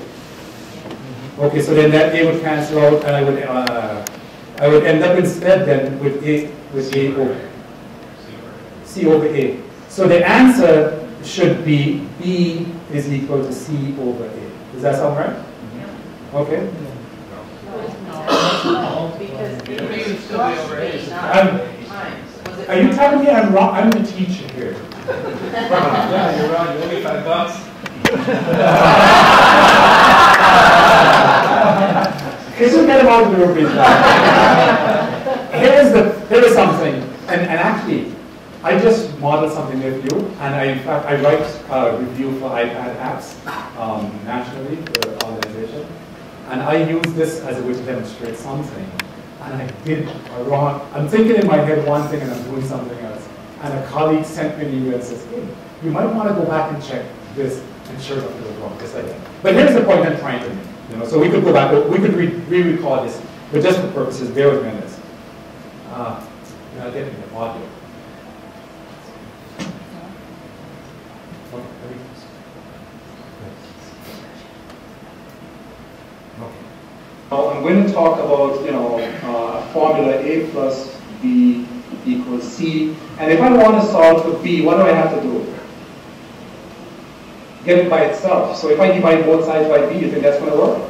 Speaker 2: Okay, so then that A would cancel out, and I would end up instead then with A over C over A. So the answer should be B is equal to C over A. Does that sound right? Okay. Are you telling me I'm wrong? I'm the teacher here.
Speaker 9: Yeah, you're wrong. You owe me $5.
Speaker 2: This will get him out of the room. Here is something, and actually, I just modeled something with you, and in fact, I write a review for iPad apps nationally for the organization, and I use this as a way to demonstrate something, and I did wrong. I'm thinking in my head one thing, and I'm doing something else, and a colleague sent me an email and says, hey, you might want to go back and check this, and sure enough, it was wrong, just like that. But here's the point I'm trying to make. So we could go back, we could re-record this, but just for purposes, bear with me on this. You're not getting the audio. Now I'm going to talk about, a formula A plus B equals C. And if I want to solve for B, what do I have to do? Get it by itself. So if I divide both sides by B, you think that's going to work?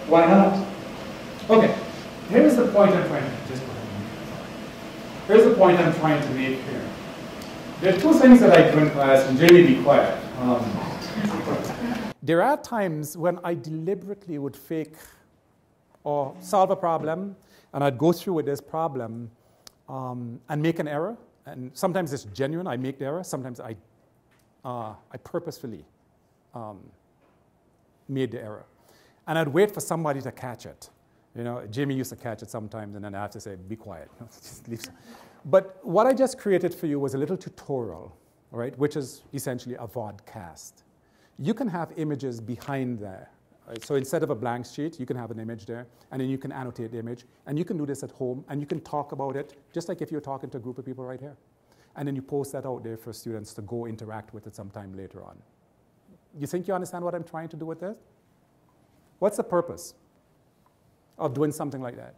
Speaker 2: Why not? Okay. Here's the point I'm trying to make here. There are two things that I do in class, and Jamie, be quiet. There are times when I deliberately would fake or solve a problem, and I'd go through with this problem and make an error. And sometimes it's genuine, I make the error. Sometimes I purposefully made the error. And I'd wait for somebody to catch it. Jamie used to catch it sometimes, and then I have to say, be quiet. Just leave. But what I just created for you was a little tutorial, right, which is essentially a vodcast. You can have images behind there. Right? So instead of a blank sheet, you can have an image there, and then you can annotate the image, and you can do this at home, and you can talk about it, just like if you're talking to a group of people right here. And then you post that out there for students to go interact with it sometime later on. You think you understand what I'm trying to do with this? What's the purpose of doing something like that?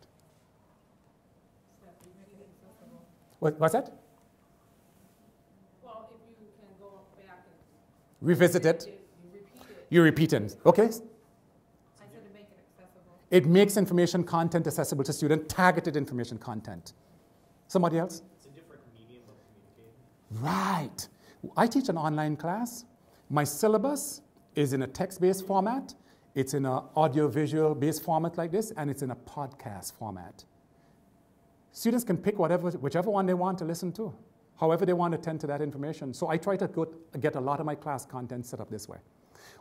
Speaker 2: What's that?
Speaker 6: Well, if you can go back and
Speaker 2: revisit it. You repeat it. Okay.
Speaker 6: I said to make it accessible.
Speaker 2: It makes information content accessible to students, targeted information content. Somebody else?
Speaker 9: It's a different medium of communicating.
Speaker 2: Right. I teach an online class. My syllabus is in a text-based format. It's in an audio-visual-based format like this, and it's in a podcast format. Students can pick whichever one they want to listen to, however they want to attend to that information. So I try to get a lot of my class content set up this way.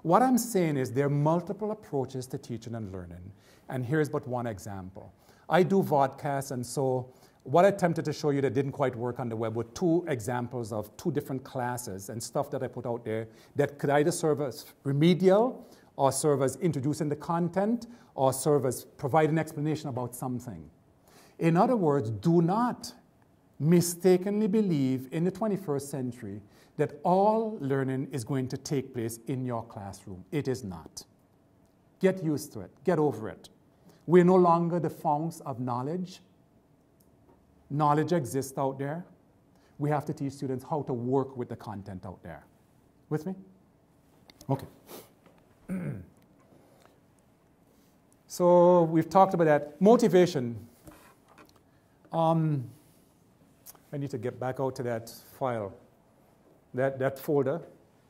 Speaker 2: What I'm saying is there are multiple approaches to teaching and learning, and here's but one example. I do vodcasts, and so what I attempted to show you that didn't quite work on the web were two examples of two different classes and stuff that I put out there that could either serve as remedial, or serve as introducing the content, or serve as providing an explanation about something. In other words, do not mistakenly believe in the 21st century that all learning is going to take place in your classroom. It is not. Get used to it. Get over it. We're no longer the founts of knowledge. Knowledge exists out there. We have to teach students how to work with the content out there. With me? Okay. So we've talked about that. Motivation. I need to get back out to that file, that folder.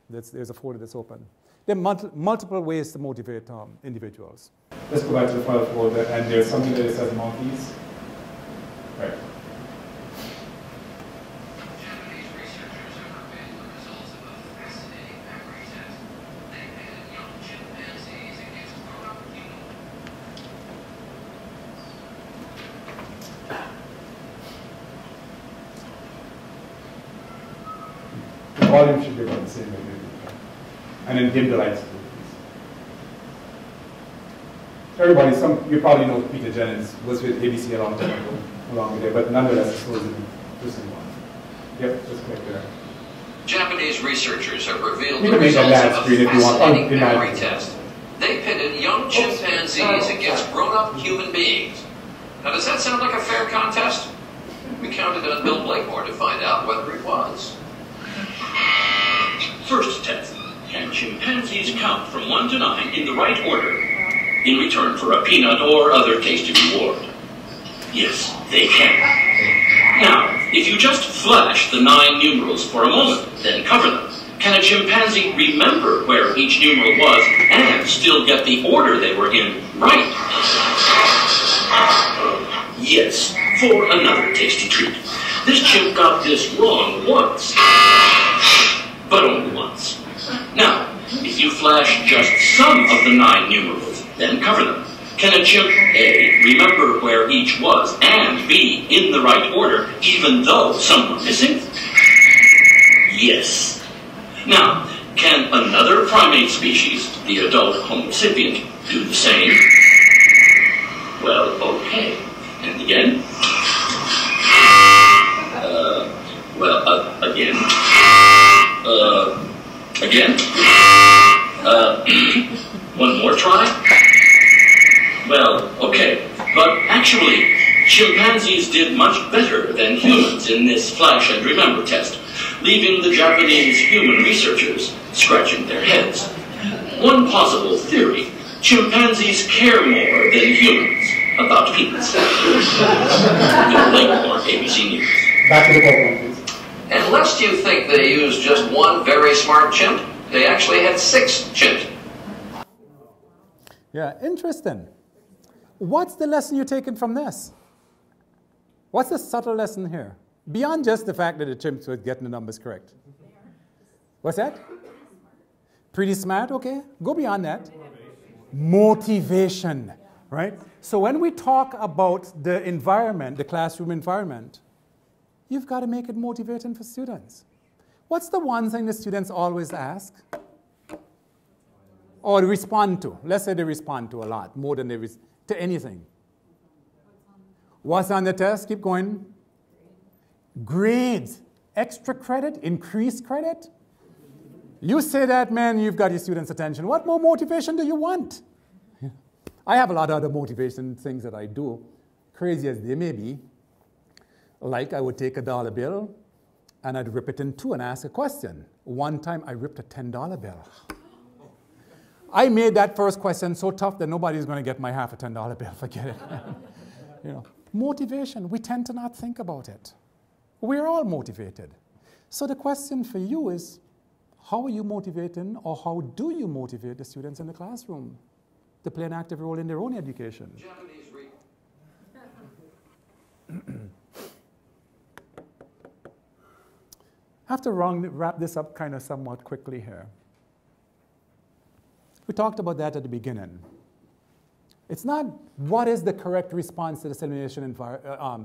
Speaker 2: There's a folder that's open. There are multiple ways to motivate individuals. Let's go back to the file folder, and there's something that says monkeys. Right.
Speaker 10: Japanese researchers have revealed the results of a fascinating memory test. They pitted young chimpanzees against grown-up humans.
Speaker 2: The volume should be about the same way. And then dim the lights. Everybody, you probably know Peter Jennings was with ABC a long time ago, along with it, but nonetheless, it's supposed to be interesting one. Yep, just click there.
Speaker 10: Japanese researchers have revealed
Speaker 2: you
Speaker 10: the results of a
Speaker 2: screen
Speaker 10: fascinating memory test. They pitted young chimpanzees against grown-up human beings. Now, does that sound like a fair contest? We counted on Bill Blakemore to find out whether it was.
Speaker 11: First test. Can chimpanzees count from 1 to 9 in the right order in return for a peanut or other tasty reward? Yes, they can. Now, if you just flash the 9 numerals for a moment, then cover them, can a chimpanzee remember where each numeral was and still get the order they were in right? Yes, for another tasty treat. This chimp got this wrong once, but only once. Now, if you flash just some of the 9 numerals, then cover them, can a chimp A, remember where each was, and B, in the right order, even though some were missing? Yes. Now, can another primate species, the adult Homo sapient, do the same? Well, okay. And again? Again? Again? One more try? Well, okay. But actually, chimpanzees did much better than humans in this flash and remember test, leaving the Japanese human researchers scratching their heads. One possible theory, chimpanzees care more than humans about peanuts. Bill Blakemore, ABC News.
Speaker 2: Back to the program, please.
Speaker 10: And lest you think they used just one very smart chimp, they actually had 6 chimps.
Speaker 2: Yeah, interesting. What's the lesson you're taking from this? What's the subtle lesson here? Beyond just the fact that the chimps were getting the numbers correct. What's that? Pretty smart, okay. Go beyond that. Motivation, right? So when we talk about the environment, the classroom environment, you've got to make it motivating for students. What's the one thing the students always ask? Or respond to? Let's say they respond to a lot, more than they to anything. What's on the test? Keep going. Grades. Extra credit? Increased credit? You say that, man, you've got your students' attention. What more motivation do you want? I have a lot of other motivation things that I do, crazy as they may be. Like I would take a dollar bill and I'd rip it in two and ask a question. One time I ripped a $10 bill. I made that first question so tough that nobody's going to get my half a $10 bill. Forget it. You know, motivation, we tend to not think about it. We're all motivated. So the question for you is, how are you motivating, or how do you motivate the students in the classroom to play an active role in their own education? I have to wrap this up kind of somewhat quickly here. We talked about that at the beginning. It's not what is the correct response to the simulation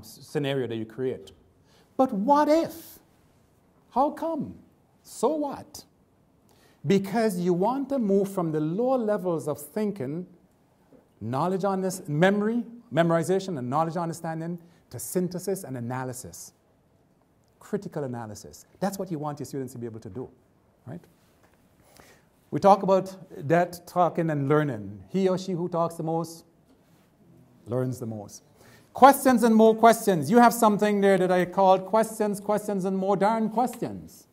Speaker 2: scenario that you create, but what if? How come? So what? Because you want to move from the lower levels of thinking, knowledge on this, memorization and knowledge understanding, to synthesis and analysis. Critical analysis. That's what you want your students to be able to do, right? We talk about that talking and learning. He or she who talks the most learns the most. Questions and more questions. You have something there that I called questions, questions, and more darn questions.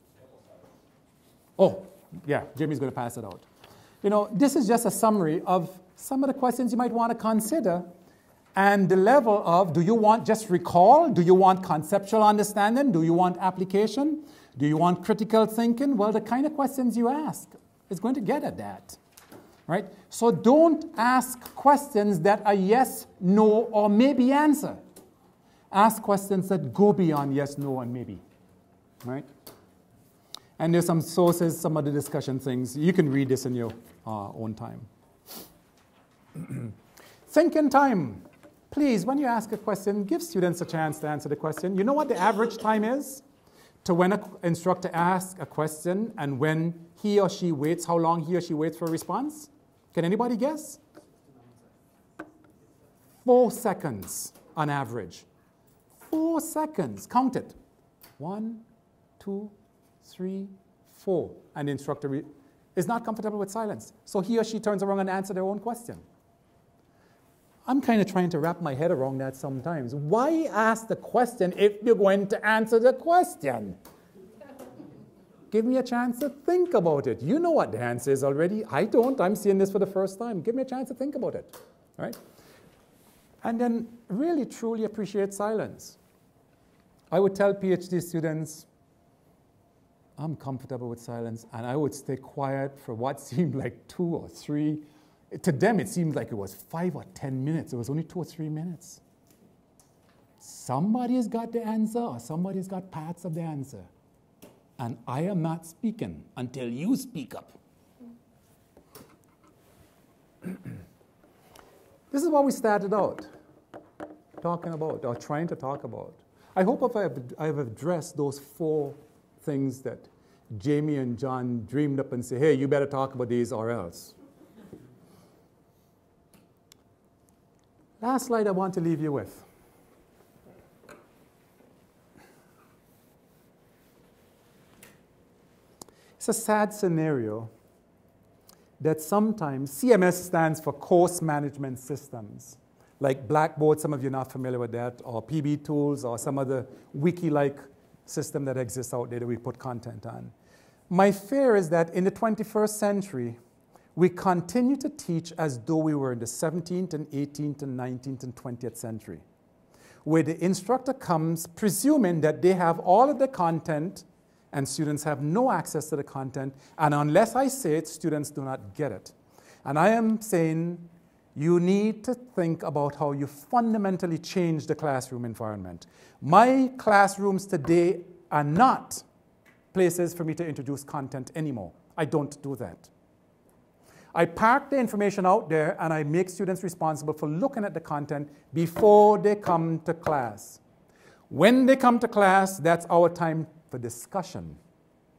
Speaker 2: Oh, yeah, Jimmy's going to pass it out. You know, this is just a summary of some of the questions you might want to consider, and the level of, do you want just recall? Do you want conceptual understanding? Do you want application? Do you want critical thinking? Well, the kind of questions you ask is going to get at that, right? So don't ask questions that are yes, no, or maybe answer. Ask questions that go beyond yes, no, and maybe, right? And there's some sources, some other discussion things. You can read this in your own time. Thinking time. Please, when you ask a question, give students a chance to answer the question. You know what the average time is to when an instructor asks a question and when he or she waits, how long he or she waits for a response? Can anybody guess? 4 seconds on average. 4 seconds. Count it. 1, 2, 3, 4. And the instructor is not comfortable with silence. So he or she turns around and answers their own question. I'm kind of trying to wrap my head around that sometimes. Why ask the question if you're going to answer the question? Give me a chance to think about it. You know what the answer is already. I don't. I'm seeing this for the first time. Give me a chance to think about it. Right? And then really, truly appreciate silence. I would tell Ph.D. students, I'm comfortable with silence, and I would stay quiet for what seemed like 2 or 3. To them, it seemed like it was 5 or 10 minutes. It was only 2 or 3 minutes. Somebody has got the answer, or somebody has got parts of the answer. And I am not speaking until you speak up. This is what we started out talking about, or trying to talk about. I hope I've addressed those 4 things that Jamie and John dreamed up and said, hey, you better talk about these or else. Last slide I want to leave you with. It's a sad scenario that sometimes CMS stands for Course Management Systems, like Blackboard, some of you are not familiar with that, or PB Tools, or some other wiki-like system that exists out there that we put content on. My fear is that in the 21st century, we continue to teach as though we were in the 17th and 18th and 19th and 20th century, where the instructor comes presuming that they have all of the content and students have no access to the content, and unless I say it, students do not get it. And I am saying you need to think about how you fundamentally change the classroom environment. My classrooms today are not places for me to introduce content anymore. I don't do that. I park the information out there and I make students responsible for looking at the content before they come to class. When they come to class, that's our time for discussion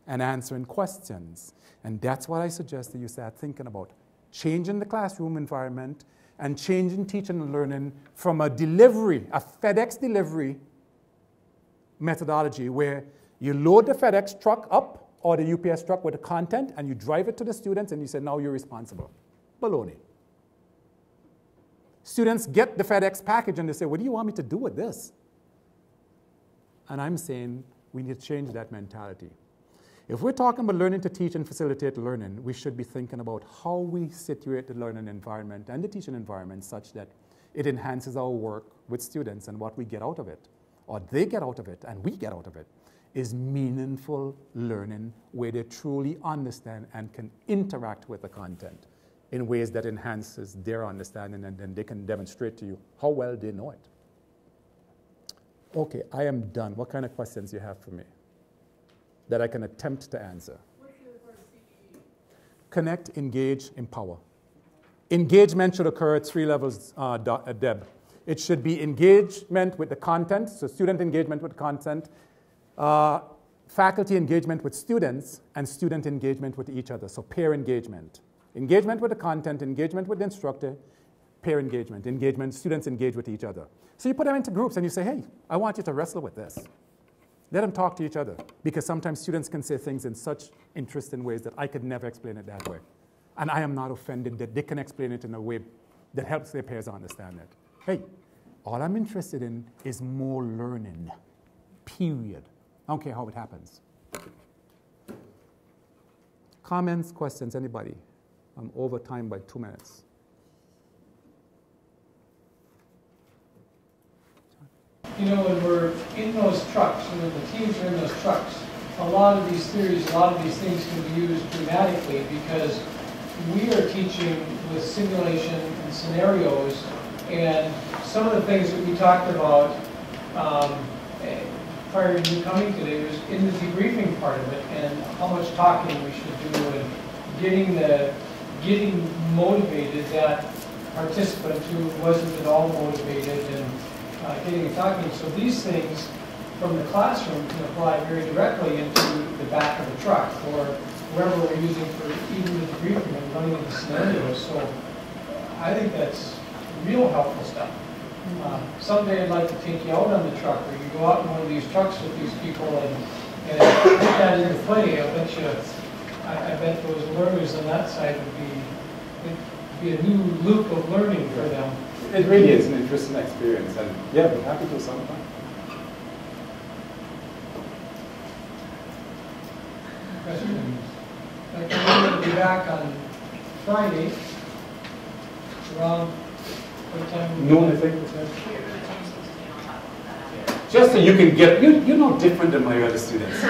Speaker 2: and answering questions. And that's what I suggest that you start thinking about. Changing the classroom environment and changing teaching and learning from a delivery, a FedEx delivery methodology where you load the FedEx truck up or the UPS truck with the content, and you drive it to the students, and you say, now you're responsible. Baloney. Students get the FedEx package, and they say, what do you want me to do with this? And I'm saying we need to change that mentality. If we're talking about learning to teach and facilitate learning, we should be thinking about how we situate the learning environment and the teaching environment such that it enhances our work with students, and what we get out of it, or they get out of it, and we get out of it, is meaningful learning where they truly understand and can interact with the content in ways that enhances their understanding, and then they can demonstrate to you how well they know it. Okay, I am done. What kind of questions do you have for me that I can attempt to answer?
Speaker 6: What's the first CE?
Speaker 2: Connect, engage, empower. Engagement should occur at 3 levels, Deb. It should be engagement with the content, so student engagement with content, faculty engagement with students, and student engagement with each other, so peer engagement. Engagement with the content, engagement with the instructor, peer engagement, students engage with each other. So you put them into groups and you say, hey, I want you to wrestle with this. Let them talk to each other, because sometimes students can say things in such interesting ways that I could never explain it that way. And I am not offended that they can explain it in a way that helps their peers understand it. Hey, all I'm interested in is more learning, period. I don't care how it happens. Comments, questions, anybody? I'm over time by 2 minutes.
Speaker 1: You know, when we're in those trucks, when the teams are in those trucks, a lot of these theories, a lot of these things can be used dramatically because we are teaching with simulation and scenarios, and some of the things that we talked about prior to you coming today was in the debriefing part of it, and how much talking we should do, and getting motivated, that participant who wasn't at all motivated, and getting it talking. So these things from the classroom can apply very directly into the back of the truck or wherever we're using for even the debriefing and running into scenarios. So I think that's real helpful stuff. Someday I'd like to take you out on the truck, or you go out in one of these trucks with these people and put that into play. I bet those learners on that side would be a new loop of learning for them.
Speaker 2: It really is an interesting experience, and yeah, we're happy to sometime.
Speaker 1: Questions? We're going to be back on Friday around what time?
Speaker 2: Noon, I think. Just so you can get, you're no different than my other students.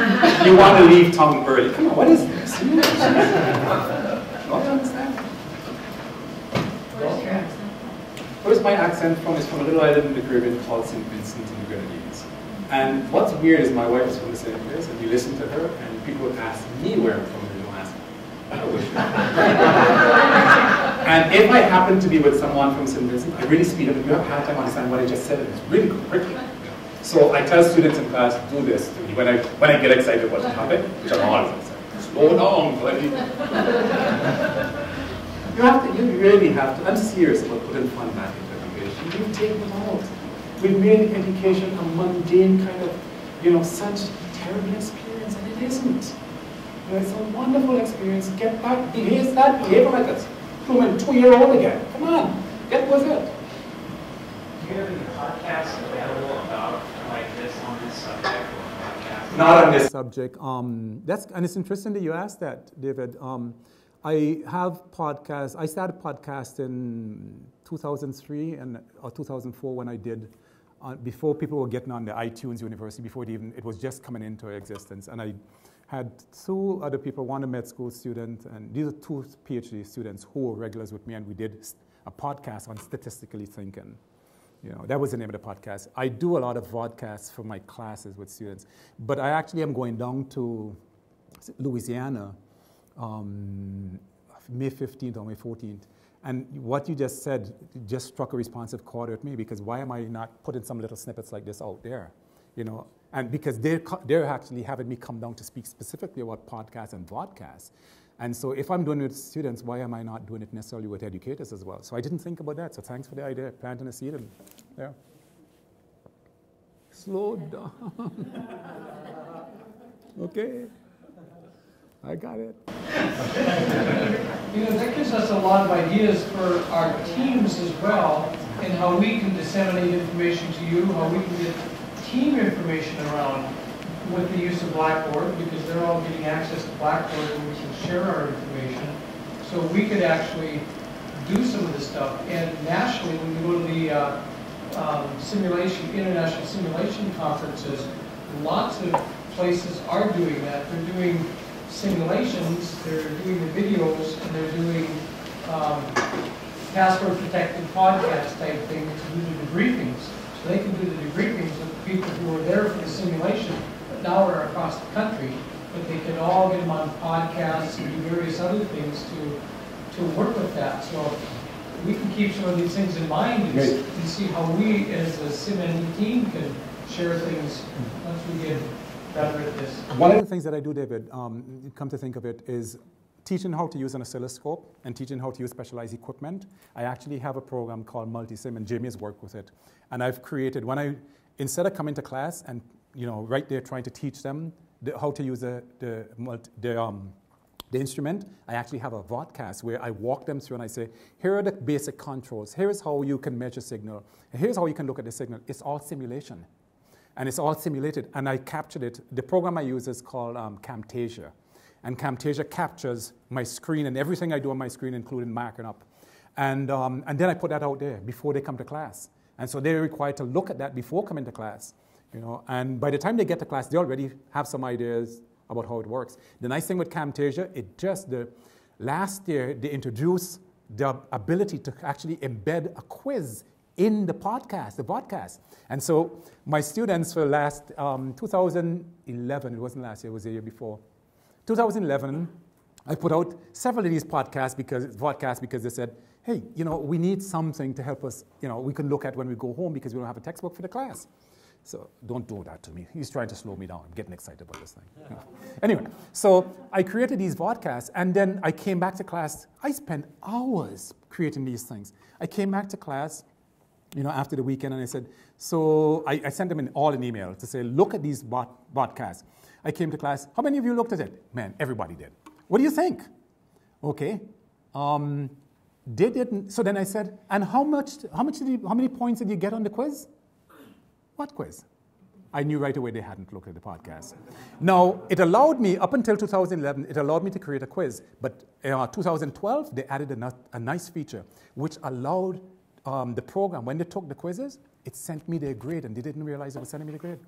Speaker 2: You want to leave town early. Come on, what is this? Don't you understand? Where's my accent from? It's from a little island in the Caribbean called St. Vincent and the Grenadines. And what's weird is my wife is from the same place, and you listen to her, and people would ask me where I'm from, and they don't ask me. And if I happen to be with someone from St. Vincent, I really speed up, and you have a hard time understanding what I just said, and it's really quickly. So I tell students in class, do this to me when I get excited about the topic, which I'm always excited. Slow down, buddy. You really have to, I'm serious about putting fun back into education. You take it out. We've made education a mundane kind of, such terrible experience, and it isn't. It's a wonderful experience. Get back, behave like a 2-year-old again. Come on, get with it.
Speaker 8: Do you have any podcasts available about like this on this subject or podcasts?
Speaker 2: Not on this subject. And it's interesting that you asked that, David. I have podcasts. I started podcast in 2003 or 2004 when I did, before people were getting on the iTunes University, before it was just coming into existence. And I had 2 other people, one a med school student, and these are 2 Ph.D. students who were regulars with me, and we did a podcast on statistically thinking. That was the name of the podcast. I do a lot of vodcasts for my classes with students, but I actually am going down to Louisiana May 15th or May 14th. And what you just said just struck a responsive chord with me, because why am I not putting some little snippets like this out there? And because they're actually having me come down to speak specifically about podcasts and vodcasts. And so if I'm doing it with students, why am I not doing it necessarily with educators as well? So I didn't think about that. So thanks for the idea, planting a seed. And there. Slow down. Okay. I got it.
Speaker 1: That gives us a lot of ideas for our teams as well, and how we can disseminate information to you, how we can get team information around with the use of Blackboard, because they're all getting access to Blackboard and we can share our information. So we could actually do some of this stuff. And nationally, when we go to the international simulation conferences, lots of places are doing that. They're doing simulations, they're doing the videos, and they're doing password-protected podcast type things to do the debriefings. So they can do the debriefings with people who were there for the simulation, but now are across the country. But they can all get them on podcasts and do various other things to work with that. So we can keep some of these things in mind and see how we, as a SimND team, can share things once we get better at this.
Speaker 2: One of the things that I do, David, come to think of it, is teaching how to use an oscilloscope and teaching how to use specialized equipment. I actually have a program called Multisim, and Jamie has worked with it. And I've created, instead of coming to class and right there trying to teach them how to use the instrument, I actually have a vodcast where I walk them through and I say, here are the basic controls. Here's how you can measure signal. Here's how you can look at the signal. It's all simulation. And it's all simulated. And I captured it. The program I use is called Camtasia. And Camtasia captures my screen and everything I do on my screen, including marking up. And then I put that out there before they come to class. And so they're required to look at that before coming to class. And by the time they get to class, they already have some ideas about how it works. The nice thing with Camtasia, last year they introduced the ability to actually embed a quiz in the podcast. And so my students for 2011, it wasn't last year, it was the year before, 2011, I put out several of these podcasts because they said, hey, we need something to help us, we can look at when we go home because we don't have a textbook for the class. So don't do that to me. He's trying to slow me down. I'm getting excited about this thing. Anyway, so I created these podcasts, and then I came back to class. I spent hours creating these things. I came back to class, after the weekend, and I said, so I sent them all an email to say, look at these podcasts. I came to class. How many of you looked at it? Man, everybody did. What do you think? Okay. They didn't. So then I said, and how many points did you get on the quiz? What quiz? I knew right away they hadn't looked at the podcast. Now, it allowed me, up until 2011, it allowed me to create a quiz. But in 2012, they added a nice feature, which allowed the program, when they took the quizzes, it sent me their grade, and they didn't realize it was sending me the grade.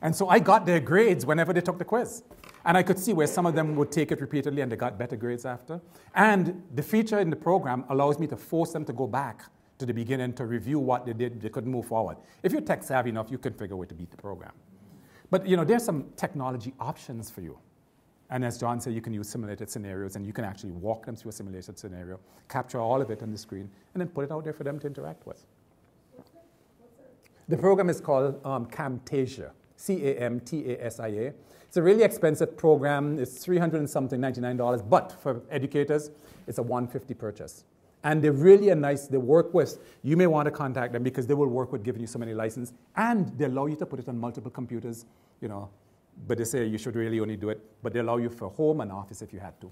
Speaker 2: And so I got their grades whenever they took the quiz. And I could see where some of them would take it repeatedly, and they got better grades after. And the feature in the program allows me to force them to go back to the beginning to review what they did. They couldn't move forward. If you're tech savvy enough, you can figure a way to beat the program. But there's some technology options for you. And as John said, you can use simulated scenarios, and you can actually walk them through a simulated scenario, capture all of it on the screen, and then put it out there for them to interact with. The program is called Camtasia, Camtasia. It's a really expensive program. It's $399, but for educators, it's a $150 purchase. And they're really nice. They work with, you may want to contact them because they will work with giving you so many licenses, and they allow you to put it on multiple computers, but they say you should really only do it, but they allow you for home and office if you had to.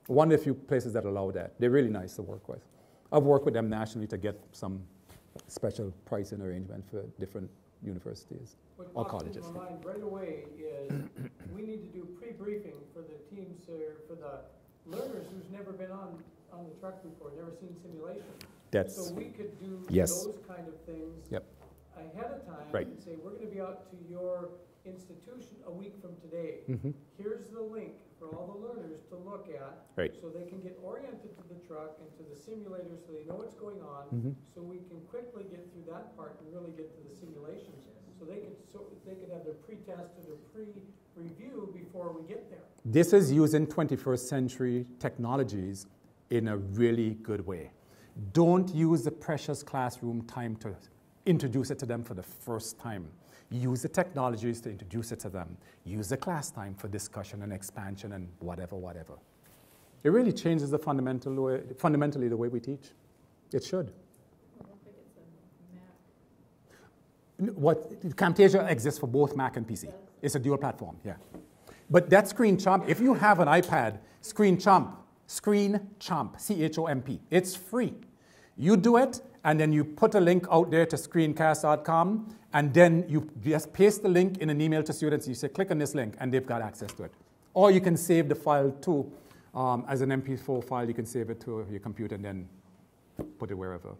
Speaker 2: One of the few places that allow that. They're really nice to work with. I've worked with them nationally to get some special pricing arrangement for different universities or colleges.
Speaker 1: What pops in my mind right away is we need to do pre-briefing for the teams, for the learners who's never been on the truck before, never seen simulation. So we could do those kind of things ahead of time and say, we're going to be out to your institution a week from today. Here's the link for all the learners to look at so they can get oriented to the truck and to the simulator so they know what's going on, so we can quickly get through that part and really get to the simulations. So they could have their pre-test or their pre-review before we get there.
Speaker 2: This is using 21st century technologies in a really good way. Don't use the precious classroom time to introduce it to them for the first time. Use the technologies to introduce it to them. Use the class time for discussion and expansion and whatever. It really changes the fundamentally the way we teach. It should.
Speaker 6: I don't think it's a Mac.
Speaker 2: Camtasia exists for both Mac and PC. It's a dual platform, yeah. But that Screen Chomp, if you have an iPad, Screen Chomp, C-H-O-M-P, it's free. You do it, and then you put a link out there to screencast.com, and then you just paste the link in an email to students. You say, click on this link, and they've got access to it. Or you can save the file too. As an MP4 file, you can save it to your computer and then put it wherever.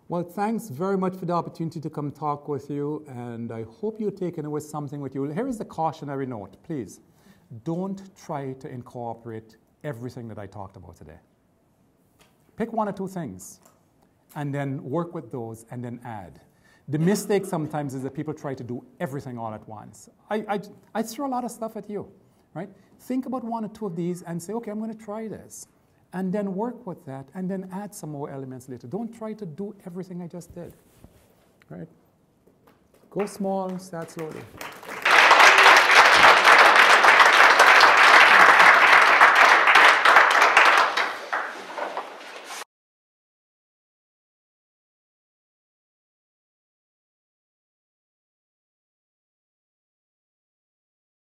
Speaker 2: Well, thanks very much for the opportunity to come talk with you, and I hope you're taking away something with you. Here is the cautionary note, please. Don't try to incorporate everything that I talked about today. Pick one or two things, and then work with those, and then add. The mistake sometimes is that people try to do everything all at once. I throw a lot of stuff at you, right? Think about one or two of these and say, okay, I'm going to try this. And then work with that, and then add some more elements later. Don't try to do everything I just did, right? Go small, start slowly.